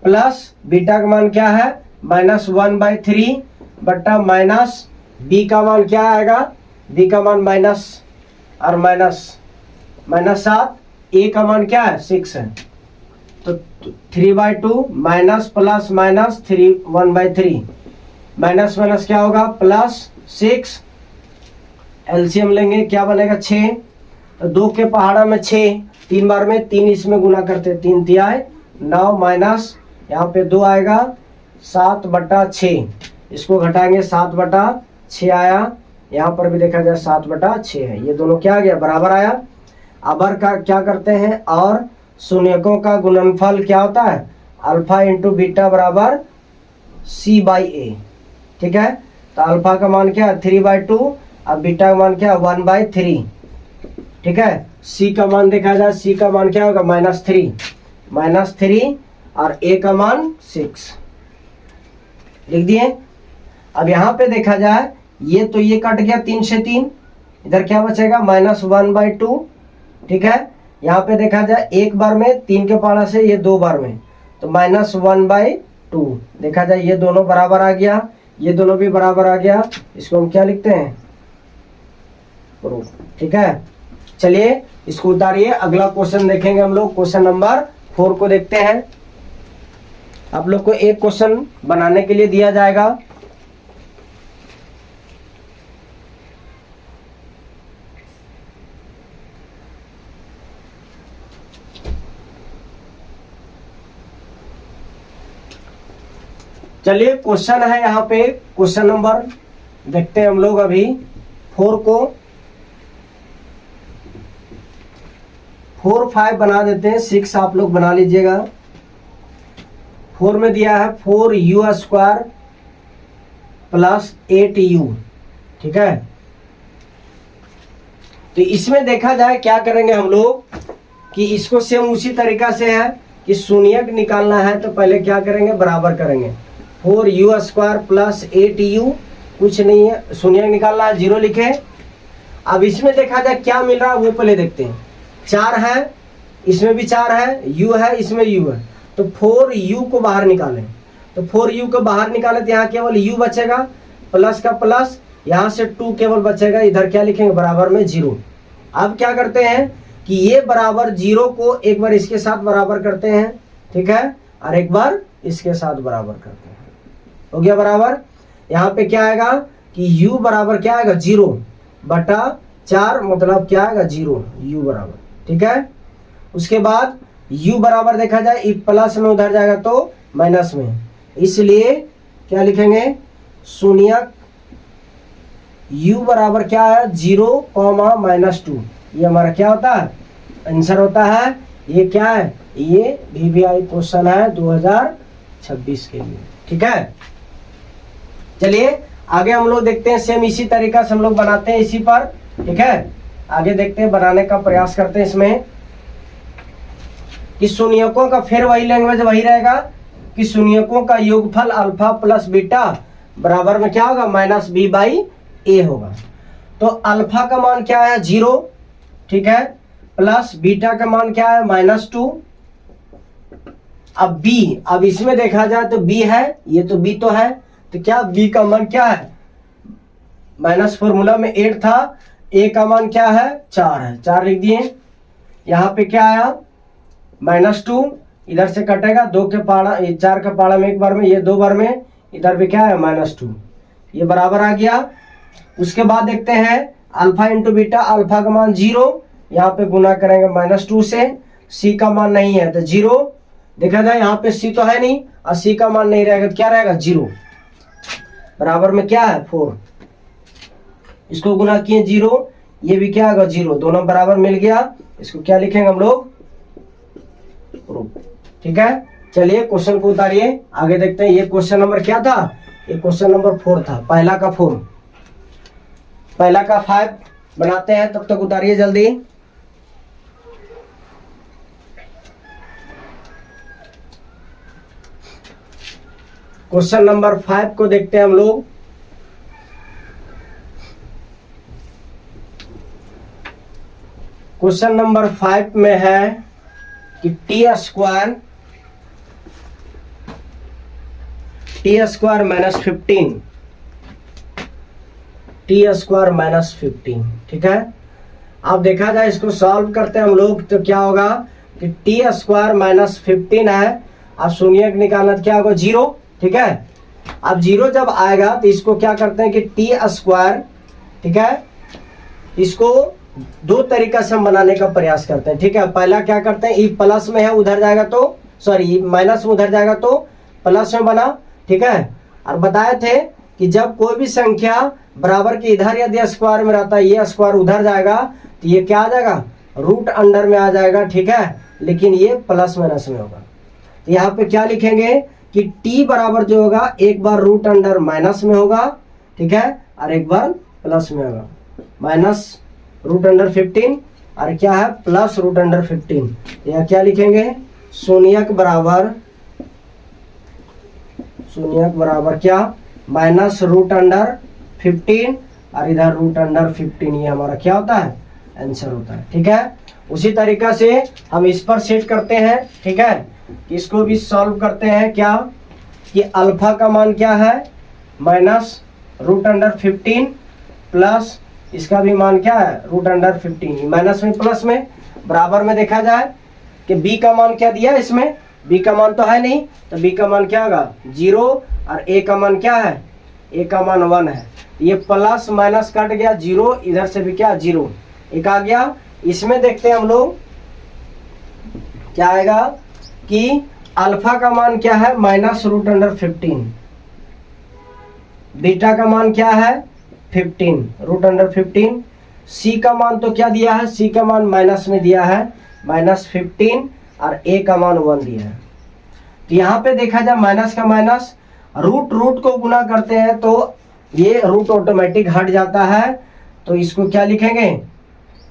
प्लस बीटा का मान क्या है -1/3 बट्टा माइनस बी का मान क्या आएगा, बी का मान माइनस और -7, ए का मान क्या है 6 है। तो 3/2 minus plus minus 1/3 minus minus क्या होगा +6, एलसीएम लेंगे क्या बनेगा 6। तो 2 के पहाड़ा में 6, 3 बार में 3 इसमें गुना करते, 3 तिहाई 9 माइनस यहाँ पे 2 आएगा 7/6, इसको घटाएंगे 7/6 आया, यहाँ पर भी देखा जाए 7/6 है, ये दोनों क्या आ गया बराबर आया। अब का क्या करते हैं, और शून्यकों का गुणनफल क्या होता है अल्फा इंटू बीटा बराबर c/a। ठीक है, तो अल्फा का मान क्या है 3/2 और बीटा का मान क्या है 1/3। ठीक है, c का मान देखा जाए, c का मान क्या होगा -3 और a का मान 6 लिख दिए। अब यहाँ पे देखा जाए ये तो ये कट गया 3 से 3, इधर क्या बचेगा -1/2। ठीक है, यहाँ पे देखा जाए एक बार में 3 के पहाड़ा से, ये 2 बार में, तो -1/2 देखा जाए, ये दोनों बराबर आ गया, ये दोनों भी बराबर आ गया, इसको हम क्या लिखते हैं प्रूफ। ठीक है, चलिए इसको उतारिए, अगला क्वेश्चन देखेंगे हम लोग, क्वेश्चन नंबर 4 को देखते हैं। आप लोग को एक क्वेश्चन बनाने के लिए दिया जाएगा। चलिए क्वेश्चन है यहाँ पे, क्वेश्चन नंबर देखते हैं हम लोग अभी 4 को, 4, 5 बना देते हैं, 6 आप लोग बना लीजिएगा। 4 में दिया है 4u² प्लस 8u। ठीक है, तो इसमें देखा जाए क्या करेंगे हम लोग कि इसको सेम उसी तरीका से है कि शून्यक निकालना है, तो पहले क्या करेंगे बराबर करेंगे, 4u² प्लस 8u, कुछ नहीं है, शून्यक निकालना है, 0 लिखे। अब इसमें देखा जाए क्या मिल रहा है वो पहले देखते हैं। 4 है, इसमें भी 4 है, u है, इसमें u है, तो 4u को बाहर निकालें, तो 4u को बाहर निकाले तो यहाँ केवल u बचेगा, प्लस का प्लस, यहाँ से 2 केवल बचेगा, इधर क्या लिखेंगे बराबर में 0। अब क्या करते हैं कि ये बराबर 0 को एक बार इसके साथ बराबर करते हैं। ठीक है, और एक बार इसके साथ बराबर करते हैं, हो गया बराबर। यहाँ पे क्या आएगा कि u बराबर क्या आएगा 0/4, मतलब क्या आएगा 0, u बराबर। ठीक है, उसके बाद u बराबर देखा जाए प्लस में उधर जाएगा तो माइनस में, इसलिए क्या लिखेंगे शून्यक u बराबर क्या है 0, -2। ये हमारा क्या होता है आंसर होता है। ये क्या है, ये VVI क्वेश्चन है 2026 के लिए। ठीक है, चलिए आगे हम लोग देखते हैं, सेम इसी तरीका से हम लोग बनाते हैं इसी पर। ठीक है, आगे देखते हैं, बनाने का प्रयास करते हैं इसमें कि शून्यकों का फिर वही लैंग्वेज वही रहेगा कि शून्यकों का योगफल अल्फा प्लस बीटा बराबर में क्या होगा -b/a होगा। तो अल्फा का मान क्या है 0, ठीक है, प्लस बीटा का मान क्या है -2, अब b, अब इसमें देखा जाए तो b है, ये तो b तो है, तो क्या b का मान क्या है, माइनस फॉर्मूला में 8 था, a का मान क्या है 4 है, 4 लिख दिए। यहाँ पे क्या आया -2, इधर से कटेगा 2 के पाड़ा 4 के पाड़ा में एक बार में, ये 2 बार में, इधर पे क्या है -2, ये बराबर आ गया। उसके बाद देखते हैं अल्फा इंटू बीटा, अल्फा का मान 0, यहाँ पे गुना करेंगे -2 से, सी का मान नहीं है तो 0, देखा जाए यहाँ पे सी तो है नहीं और सी का मान नहीं रहेगा, क्या रहेगा 0, बराबर में क्या है 4, इसको गुना किए 0, ये भी क्या होगा 0, दोनों बराबर मिल गया, इसको क्या लिखेंगे हम लोग प्रूफ। ठीक है, चलिए क्वेश्चन को उतारिए, आगे देखते हैं। ये क्वेश्चन नंबर क्या था, ये क्वेश्चन नंबर 4 था, पहला का 4, पहला का 5 बनाते हैं, तब तक उतारिए जल्दी। क्वेश्चन नंबर 5 को देखते हैं हम लोग। क्वेश्चन नंबर 5 में है कि टी स्क्वायर -15, टी स्क्वायर -15, ठीक है। अब देखा जाए इसको सॉल्व करते हैं हम लोग, तो क्या होगा कि टी स्क्वायर -15 है, अब शून्य निकालना क्या होगा 0, ठीक है। अब 0 जब आएगा तो इसको क्या करते हैं कि टी स्क्वायर, ठीक है, इसको 2 तरीका से हम बनाने का प्रयास करते हैं, ठीक है। पहला क्या करते हैं, ई प्लस में है उधर जाएगा तो सॉरी माइनस में उधर जाएगा तो प्लस में बना, ठीक है। और बताए थे कि जब कोई भी संख्या बराबर के इधर यदि स्क्वायर में रहता है, ये स्क्वायर उधर जाएगा तो ये क्या आ जाएगा रूट अंडर में आ जाएगा, ठीक है, लेकिन ये प्लस माइनस में होगा। तो यहाँ पे क्या लिखेंगे कि t बराबर जो होगा एक बार रूट अंडर माइनस में होगा, ठीक है, और एक बार प्लस में होगा, माइनस रूट अंडर 15 और क्या है प्लस रूट अंडर 15। यह क्या लिखेंगे शून्यक बराबर क्या माइनस रूट अंडर 15 और इधर रूट अंडर 15, ये हमारा क्या होता है आंसर होता है, ठीक है। उसी तरीका से हम इस पर सेट करते हैं, ठीक है, इसको भी सॉल्व करते हैं। क्या कि अल्फा का मान क्या है माइनस रूट अंडर 15 प्लस इसका भी मान क्या है रूट अंडर 15, माइनस में प्लस में बराबर में देखा जाए कि बी का मान क्या दिया है, इसमें बी का मान तो है नहीं, तो बी का मान क्या होगा 0 और ए का मान क्या है, ए का मान 1 है, ये प्लस माइनस कट गया 0, इधर से भी क्या 0 एक आ गया। इसमें देखते हैं हम लोग क्या आएगा कि अल्फा का मान क्या है माइनस रूट अंडर 15, बीटा का मान क्या है 15 रूट अंडर 15, सी का मान तो क्या दिया है, सी का मान माइनस में दिया है -15 और ए का मान 1 दिया है। तो यहाँ पे देखा जाए माइनस का माइनस रूट को गुना करते हैं तो ये रूट ऑटोमेटिक हट जाता है, तो इसको क्या लिखेंगे,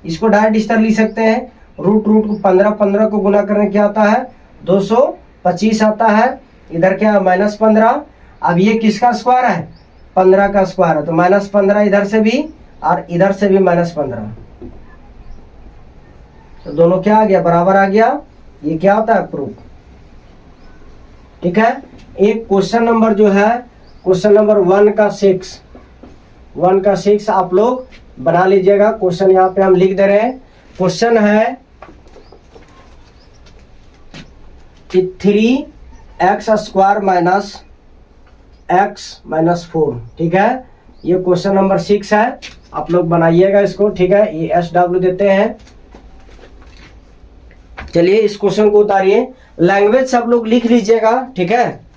इसको डायरेक्ट इस तरह लिख सकते हैं, रूट को 15 को गुना करने क्या आता है 225 आता है, इधर क्या है -15, अब ये किसका स्क्वायर है 15 का स्क्वायर है, तो -15 इधर से भी और इधर से भी -15, तो दोनों क्या आ गया बराबर आ गया, ये क्या होता है प्रूफ, ठीक है। एक क्वेश्चन नंबर जो है क्वेश्चन नंबर 1 का 6 आप लोग बना लीजिएगा। क्वेश्चन यहाँ पे हम लिख दे रहे हैं, क्वेश्चन है कि 3x² - x - 4, ठीक है, ये क्वेश्चन नंबर 6 है, आप लोग बनाइएगा इसको, ठीक है, ये SW देते हैं। चलिए इस क्वेश्चन को उतारिए, लैंग्वेज सब लोग लिख लीजिएगा, ठीक है।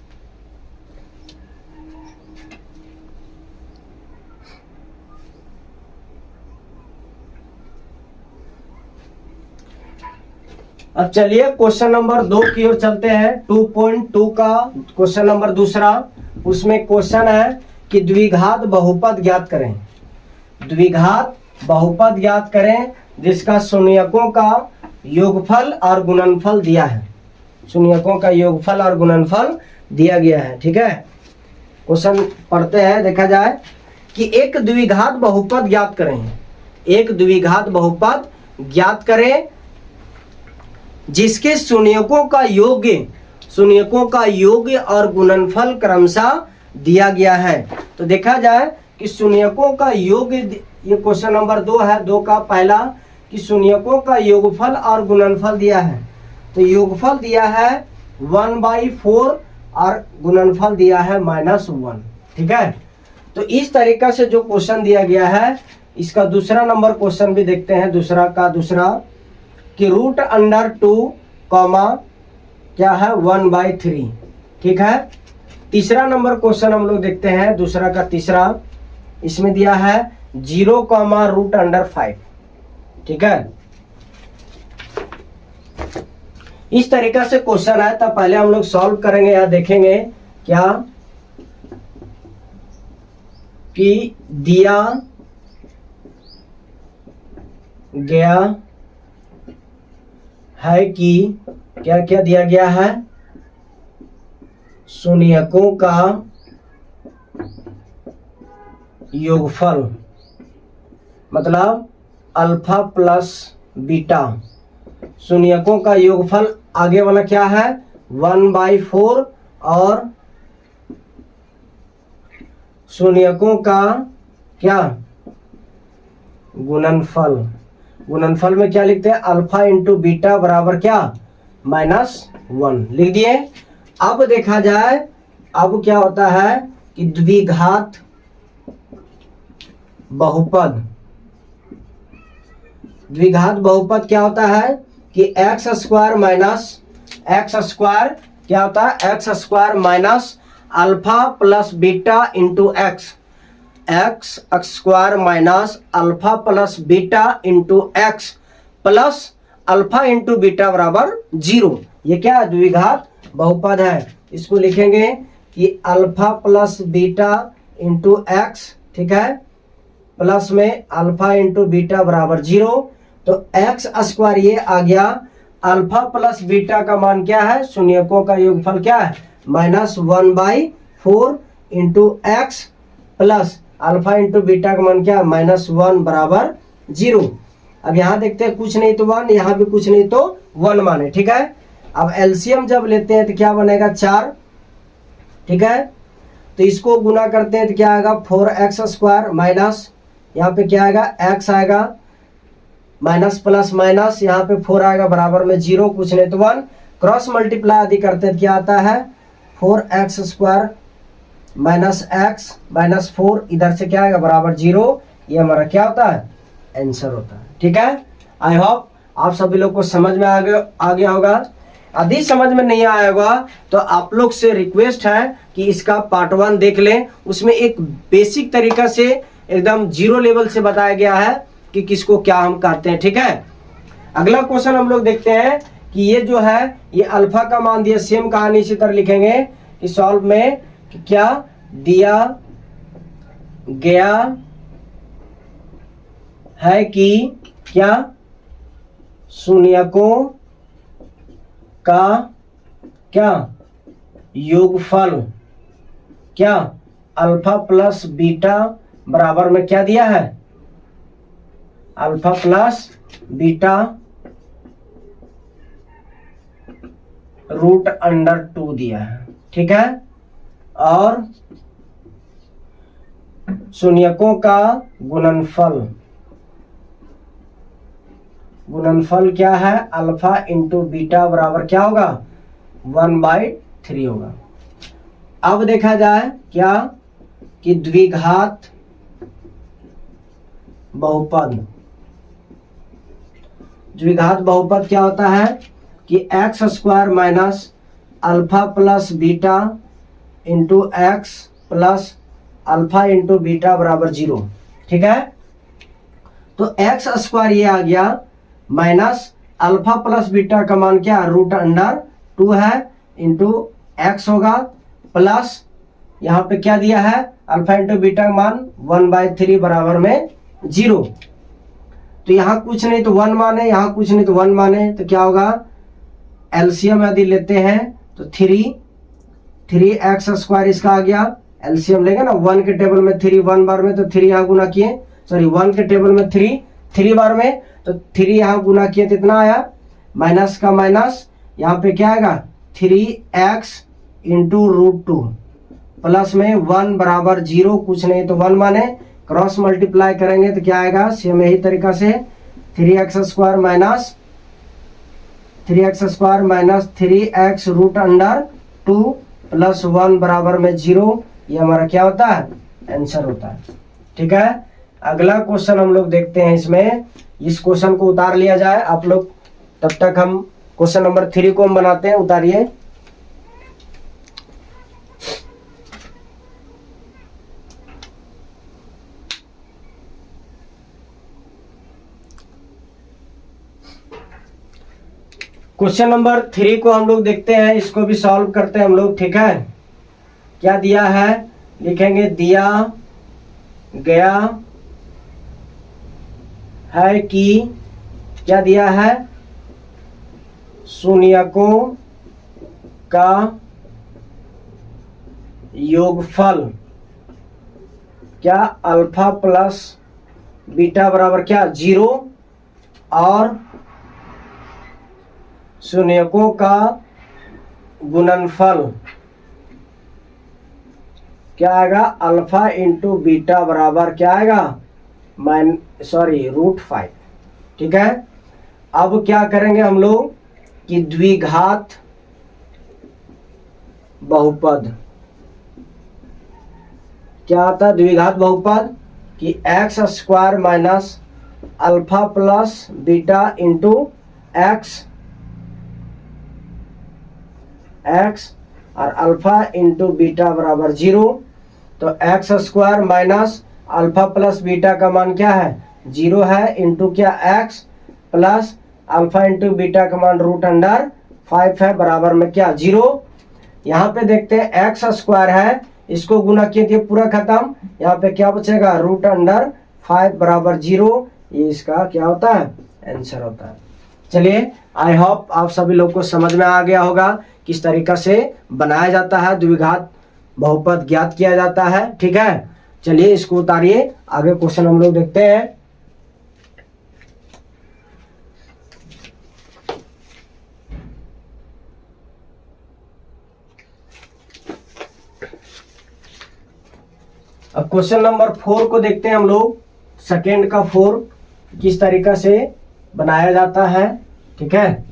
अब चलिए क्वेश्चन नंबर 2 की ओर चलते हैं। 2.2 का क्वेश्चन नंबर दूसरा, उसमें क्वेश्चन है कि द्विघात बहुपद ज्ञात करें, द्विघात बहुपद ज्ञात करें जिसका शून्यकों का योगफल और गुणनफल दिया है, शून्यकों का योगफल और गुणनफल दिया गया है, ठीक है। क्वेश्चन पढ़ते हैं, देखा जाए कि एक द्विघात बहुपद ज्ञात करें, एक द्विघात बहुपद ज्ञात करें जिसके शून्यकों का योग शून्यकों का योग और गुणनफल क्रमशः दिया गया है। तो देखा जाए कि शून्यकों का योग, ये क्वेश्चन नंबर 2 है, 2 का पहला, कि शून्यकों का योगफल और गुणनफल दिया है। तो योगफल दिया है 1/4 और गुणनफल दिया है -1। ठीक है, तो इस तरीका से जो क्वेश्चन दिया गया है, इसका दूसरा नंबर क्वेश्चन भी देखते हैं। दूसरा कि √2 कॉमा क्या है 1/3। ठीक है, तीसरा नंबर क्वेश्चन हम लोग देखते हैं, दूसरा का तीसरा, इसमें दिया है 0, √5। ठीक है, इस तरीका से क्वेश्चन है। तब पहले हम लोग सॉल्व करेंगे, या देखेंगे क्या कि दिया गया है कि क्या क्या दिया गया है, शून्यकों का योगफल, मतलब अल्फा प्लस बीटा। शून्यकों का योगफल आगे वाला क्या है 1/4, और शून्यकों का क्या गुणनफल। गुणनफल में क्या लिखते हैं, अल्फा इंटू बीटा बराबर क्या -1 लिख दिए। अब देखा जाए, अब क्या होता है कि द्विघात बहुपद। द्विघात बहुपद क्या होता है कि x² क्या होता है, x² minus alpha plus beta into x. x² minus alpha plus beta into x plus alpha into beta बराबर 0। ये क्या द्विघात बहुपद है। इसको लिखेंगे कि alpha plus beta into x, ठीक है, प्लस में अल्फा इंटू बीटा बराबर 0। तो x² ये आ गया। अल्फा प्लस बीटा का मान क्या है, शून्यकों का योगफल क्या है -1/4 into x plus alpha into beta का मान क्या है -1 बराबर 0। अब यहाँ देखते हैं कुछ नहीं तो 1, यहाँ भी कुछ नहीं तो 1 माने। ठीक है, अब एलसीएम जब लेते हैं तो क्या बनेगा 4। ठीक है, तो इसको गुना करते हैं तो क्या आएगा 4x² माइनस, यहाँ पे क्या आएगा x आएगा, माइनस प्लस माइनस, यहाँ पे 4 आएगा बराबर में 0, कुछ नहीं तो 1। क्रॉस मल्टीप्लाई आदि करते हैं क्या आता है 4x² माइनस x माइनस 4, इधर से क्या आएगा बराबर 0। ये हमारा क्या होता है आंसर होता है। ठीक है, आई होप आप सभी लोग को समझ में आ गया होगा। यदि समझ में नहीं आया होगा तो आप लोग से रिक्वेस्ट है कि इसका पार्ट 1 देख लें। उसमें एक बेसिक तरीका से एकदम 0 लेवल से बताया गया है कि किसको क्या हम कहते हैं। ठीक है, अगला क्वेश्चन हम लोग देखते हैं कि ये जो है ये अल्फा का मान दिया, सेम कहानी इसी तरह लिखेंगे कि सॉल्व में कि क्या दिया गया है कि क्या शून्यकों का क्या योगफल क्या अल्फा प्लस बीटा बराबर में क्या दिया है अल्फा प्लस बीटा √2 दिया है। ठीक है, और शून्यकों का गुणनफल क्या है अल्फा इंटू बीटा बराबर क्या होगा 1/3 होगा। अब देखा जाए क्या कि द्विघात बहुपद। द्विघात बहुपद क्या होता है कि x² minus alpha plus beta into x plus alpha into beta बराबर 0। ठीक है, तो x² ये आ गया माइनस अल्फा प्लस बीटा का मान क्या √2 है इंटू एक्स होगा प्लस यहाँ पे क्या दिया है अल्फा इंटू बीटा का मान 1/3 बराबर में 0। तो यहाँ कुछ नहीं तो 1 माने, यहाँ कुछ नहीं तो 1 माने, तो क्या होगा एलसीएम यदि लेते हैं तो 3x² इसका आ गया। एलसीएम लेंगे ना 1 के टेबल में 3 1 बार में, तो 3 यहाँ गुना किए, सॉरी 1 के टेबल में 3 बार में, तो 3 यहाँ गुना किए तो इतना आया, माइनस का माइनस, यहाँ पे क्या आएगा 3x इंटू √2 प्लस में 1 बराबर 0, कुछ नहीं तो 1 माने क्रॉस मल्टीप्लाई करेंगे तो क्या आएगा, सेम यही तरीका से 3x² माइनस 3x√2 प्लस 1 बराबर में 0। ये हमारा क्या होता है, आंसर होता है। ठीक है, अगला क्वेश्चन हम लोग देखते हैं। इसमें इस क्वेश्चन को उतार लिया जाए आप लोग, तब तक हम क्वेश्चन नंबर 3 को हम बनाते हैं। उतारिए। क्वेश्चन नंबर 3 को हम लोग देखते हैं, इसको भी सॉल्व करते हैं हम लोग। ठीक है, क्या दिया है, लिखेंगे दिया गया है कि, क्या दिया है, शून्यकों का योगफल क्या अल्फा प्लस बीटा बराबर क्या 0 और शून्यकों का गुणनफल क्या आएगा, अल्फा इंटू बीटा बराबर क्या आएगा, √5। ठीक है, अब क्या करेंगे हम लोग कि द्विघात बहुपद, क्या आता है द्विघात बहुपद कि x² minus alpha plus beta into x और अल्फा इंटू बीटा बराबर 0। तो x² minus alpha plus beta का मान क्या है, 0 है, इंटू क्या x plus alpha into beta का मान √5 है, बराबर में क्या 0। यहाँ पे देखते हैं x² है, इसको गुना किए थे पूरा खत्म, यहाँ पे क्या बचेगा, √5 बराबर 0। ये इसका क्या होता है, आंसर होता है। चलिए, आई होप आप सभी लोग को समझ में आ गया होगा किस तरीका से बनाया जाता है, द्विघात बहुपद ज्ञात किया जाता है। ठीक है, चलिए इसको उतारिए, आगे क्वेश्चन हम लोग देखते हैं। अब क्वेश्चन नंबर 4 को देखते हैं हम लोग, सेकेंड का 4 किस तरीका से बनाया जाता है। ठीक है,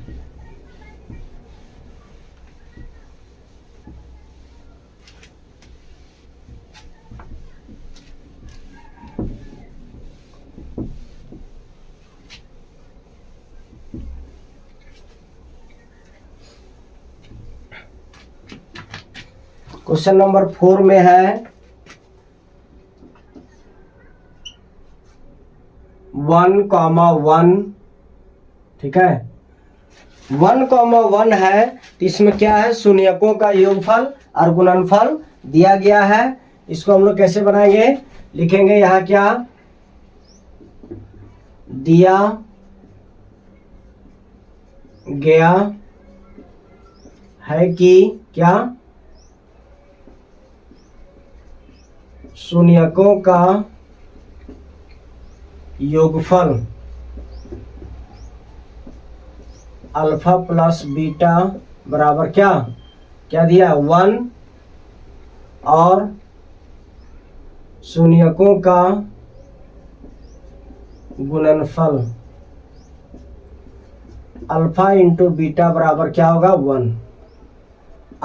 क्वेश्चन नंबर 4 में है 1,1। ठीक है, 1,1 है तो इसमें क्या है, शून्यकों का योगफल और गुणनफल दिया गया है। इसको हम लोग कैसे बनाएंगे, लिखेंगे यहाँ क्या, दिया गया है कि क्या, शून्यकों का योगफल अल्फा प्लस बीटा बराबर क्या क्या दिया 1 और शून्यकों का गुणनफल अल्फा इंटू बीटा बराबर क्या होगा 1।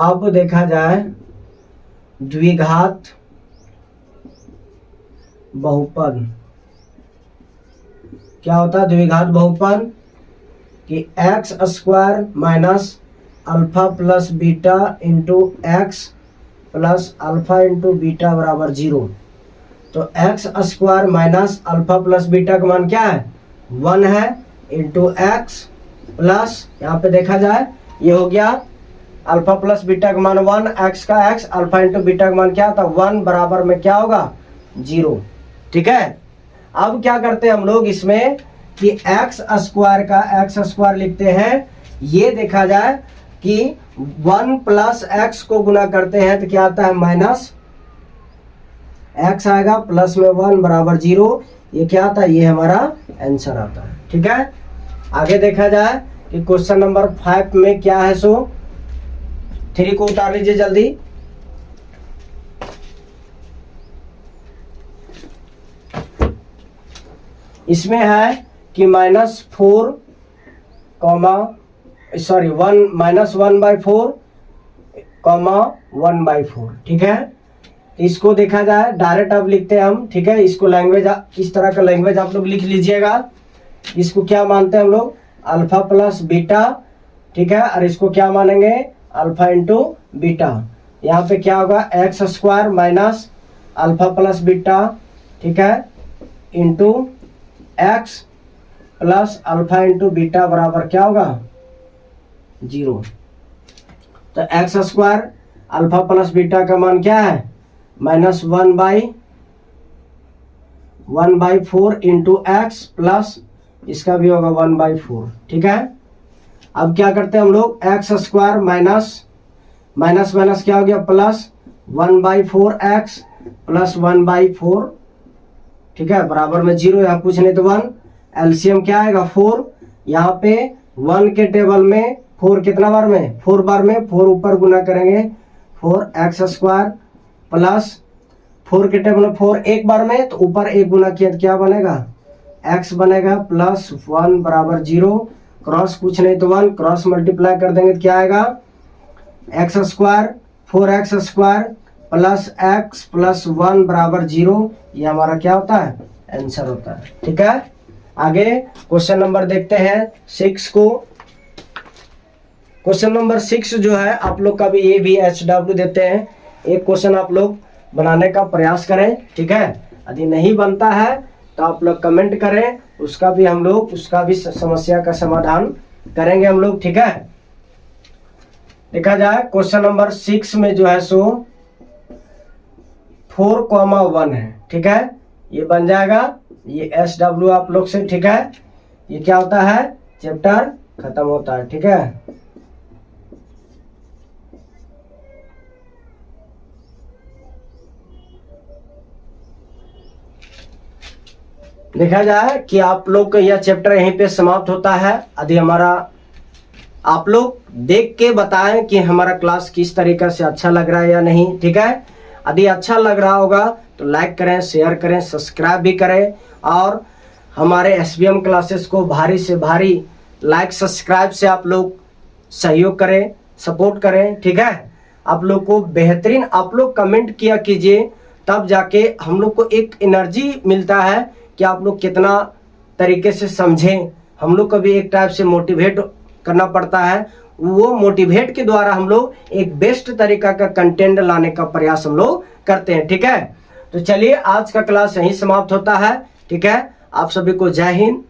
अब देखा जाए द्विघात बहुपद, क्या होता है द्विघात बहुपद कि x² minus alpha plus beta into x plus alpha into beta बराबर 0। तो x² minus alpha plus beta का मान क्या है 1 है, इंटू एक्स प्लस यहाँ पे देखा जाए ये हो गया अल्फा प्लस बीटा का मान 1, एक्स का एक्स, अल्फा इंटू बीटा का मान क्या था 1 बराबर में क्या होगा 0। ठीक है, अब क्या करते हैं हम लोग इसमें कि x² का x² लिखते हैं। ये देखा जाए कि 1 प्लस एक्स को गुना करते हैं तो क्या आता है माइनस एक्स आएगा, प्लस में 1 बराबर 0। ये क्या आता है, ये हमारा आंसर आता है। ठीक है, आगे देखा जाए कि क्वेश्चन नंबर 5 में क्या है, सो 3 को उतार लीजिए जल्दी। इसमें है कि -4 सॉरी 1/4 1/4, ठीक है। इसको देखा जाए डायरेक्ट अब लिखते हैं हम, ठीक है। इसको लैंग्वेज, इस तरह का लैंग्वेज आप लोग लिख लीजिएगा। इसको क्या मानते हैं हम लोग, अल्फा प्लस बीटा, ठीक है। और इसको क्या मानेंगे, अल्फा इंटू बीटा। यहाँ पे क्या होगा, x² minus alpha plus beta, ठीक है, into x plus alpha into beta बराबर क्या होगा, 0। तो x² अल्फा प्लस बीटा का मान क्या है, -1/4 इंटू एक्स प्लस इसका भी होगा 1/4, ठीक है। अब क्या करते हैं हम लोग, x² माइनस क्या हो गया, प्लस 1/4x प्लस 1/4, ठीक है, बराबर में 0। यहाँ कुछ नहीं तो 1, एलसीएम क्या आएगा 4। यहाँ पे 1 के टेबल में 4 कितना बार में, 4 बार में, 4 ऊपर गुना करेंगे, 4x² प्लस 4 के टेबल में 4 एक बार में, तो ऊपर 1 गुना किया तो क्या बनेगा, x बनेगा प्लस 1 बराबर 0। क्रॉस कुछ नहीं तो 1, क्रॉस मल्टीप्लाई कर देंगे तो क्या आएगा, x² 4x² plus x plus 1 बराबर 0। ये हमारा क्या होता है, आंसर होता है, ठीक है। आगे क्वेश्चन नंबर देखते हैं 6 को। क्वेश्चन नंबर 6 जो है आप लोग का भी ये भी HW देते हैं। एक क्वेश्चन आप लोग बनाने का प्रयास करें, ठीक है। यदि नहीं बनता है तो आप लोग कमेंट करें, उसका भी हम लोग उसका भी समस्या का समाधान करेंगे हम लोग, ठीक है। देखा जाए क्वेश्चन नंबर 6 में जो है सो 4,1 है, ठीक है। ये बन जाएगा, ये SW आप लोग से, ठीक है। ये क्या होता है, चैप्टर खत्म होता है, ठीक है। देखा जाए कि आप लोग का यह चैप्टर यहीं पे समाप्त होता है। यदि हमारा आप लोग देख के बताएं कि हमारा क्लास किस तरीके से अच्छा लग रहा है या नहीं, ठीक है। यदि अच्छा लग रहा होगा तो लाइक करें, शेयर करें, सब्सक्राइब भी करें और हमारे SBM क्लासेस को भारी से भारी लाइक सब्सक्राइब से आप लोग सहयोग करें, सपोर्ट करें, ठीक है। आप लोग को बेहतरीन आप लोग कमेंट किया कीजिए, तब जाके हम लोग को एक एनर्जी मिलता है कि आप लोग कितना तरीके से समझें। हम लोग को भी एक टाइप से मोटिवेट करना पड़ता है, वो मोटिवेट के द्वारा हम लोग एक बेस्ट तरीका का कंटेंट लाने का प्रयास हम लोग करते हैं, ठीक है। तो चलिए आज का क्लास यहीं समाप्त होता है, ठीक है। आप सभी को जय हिंद।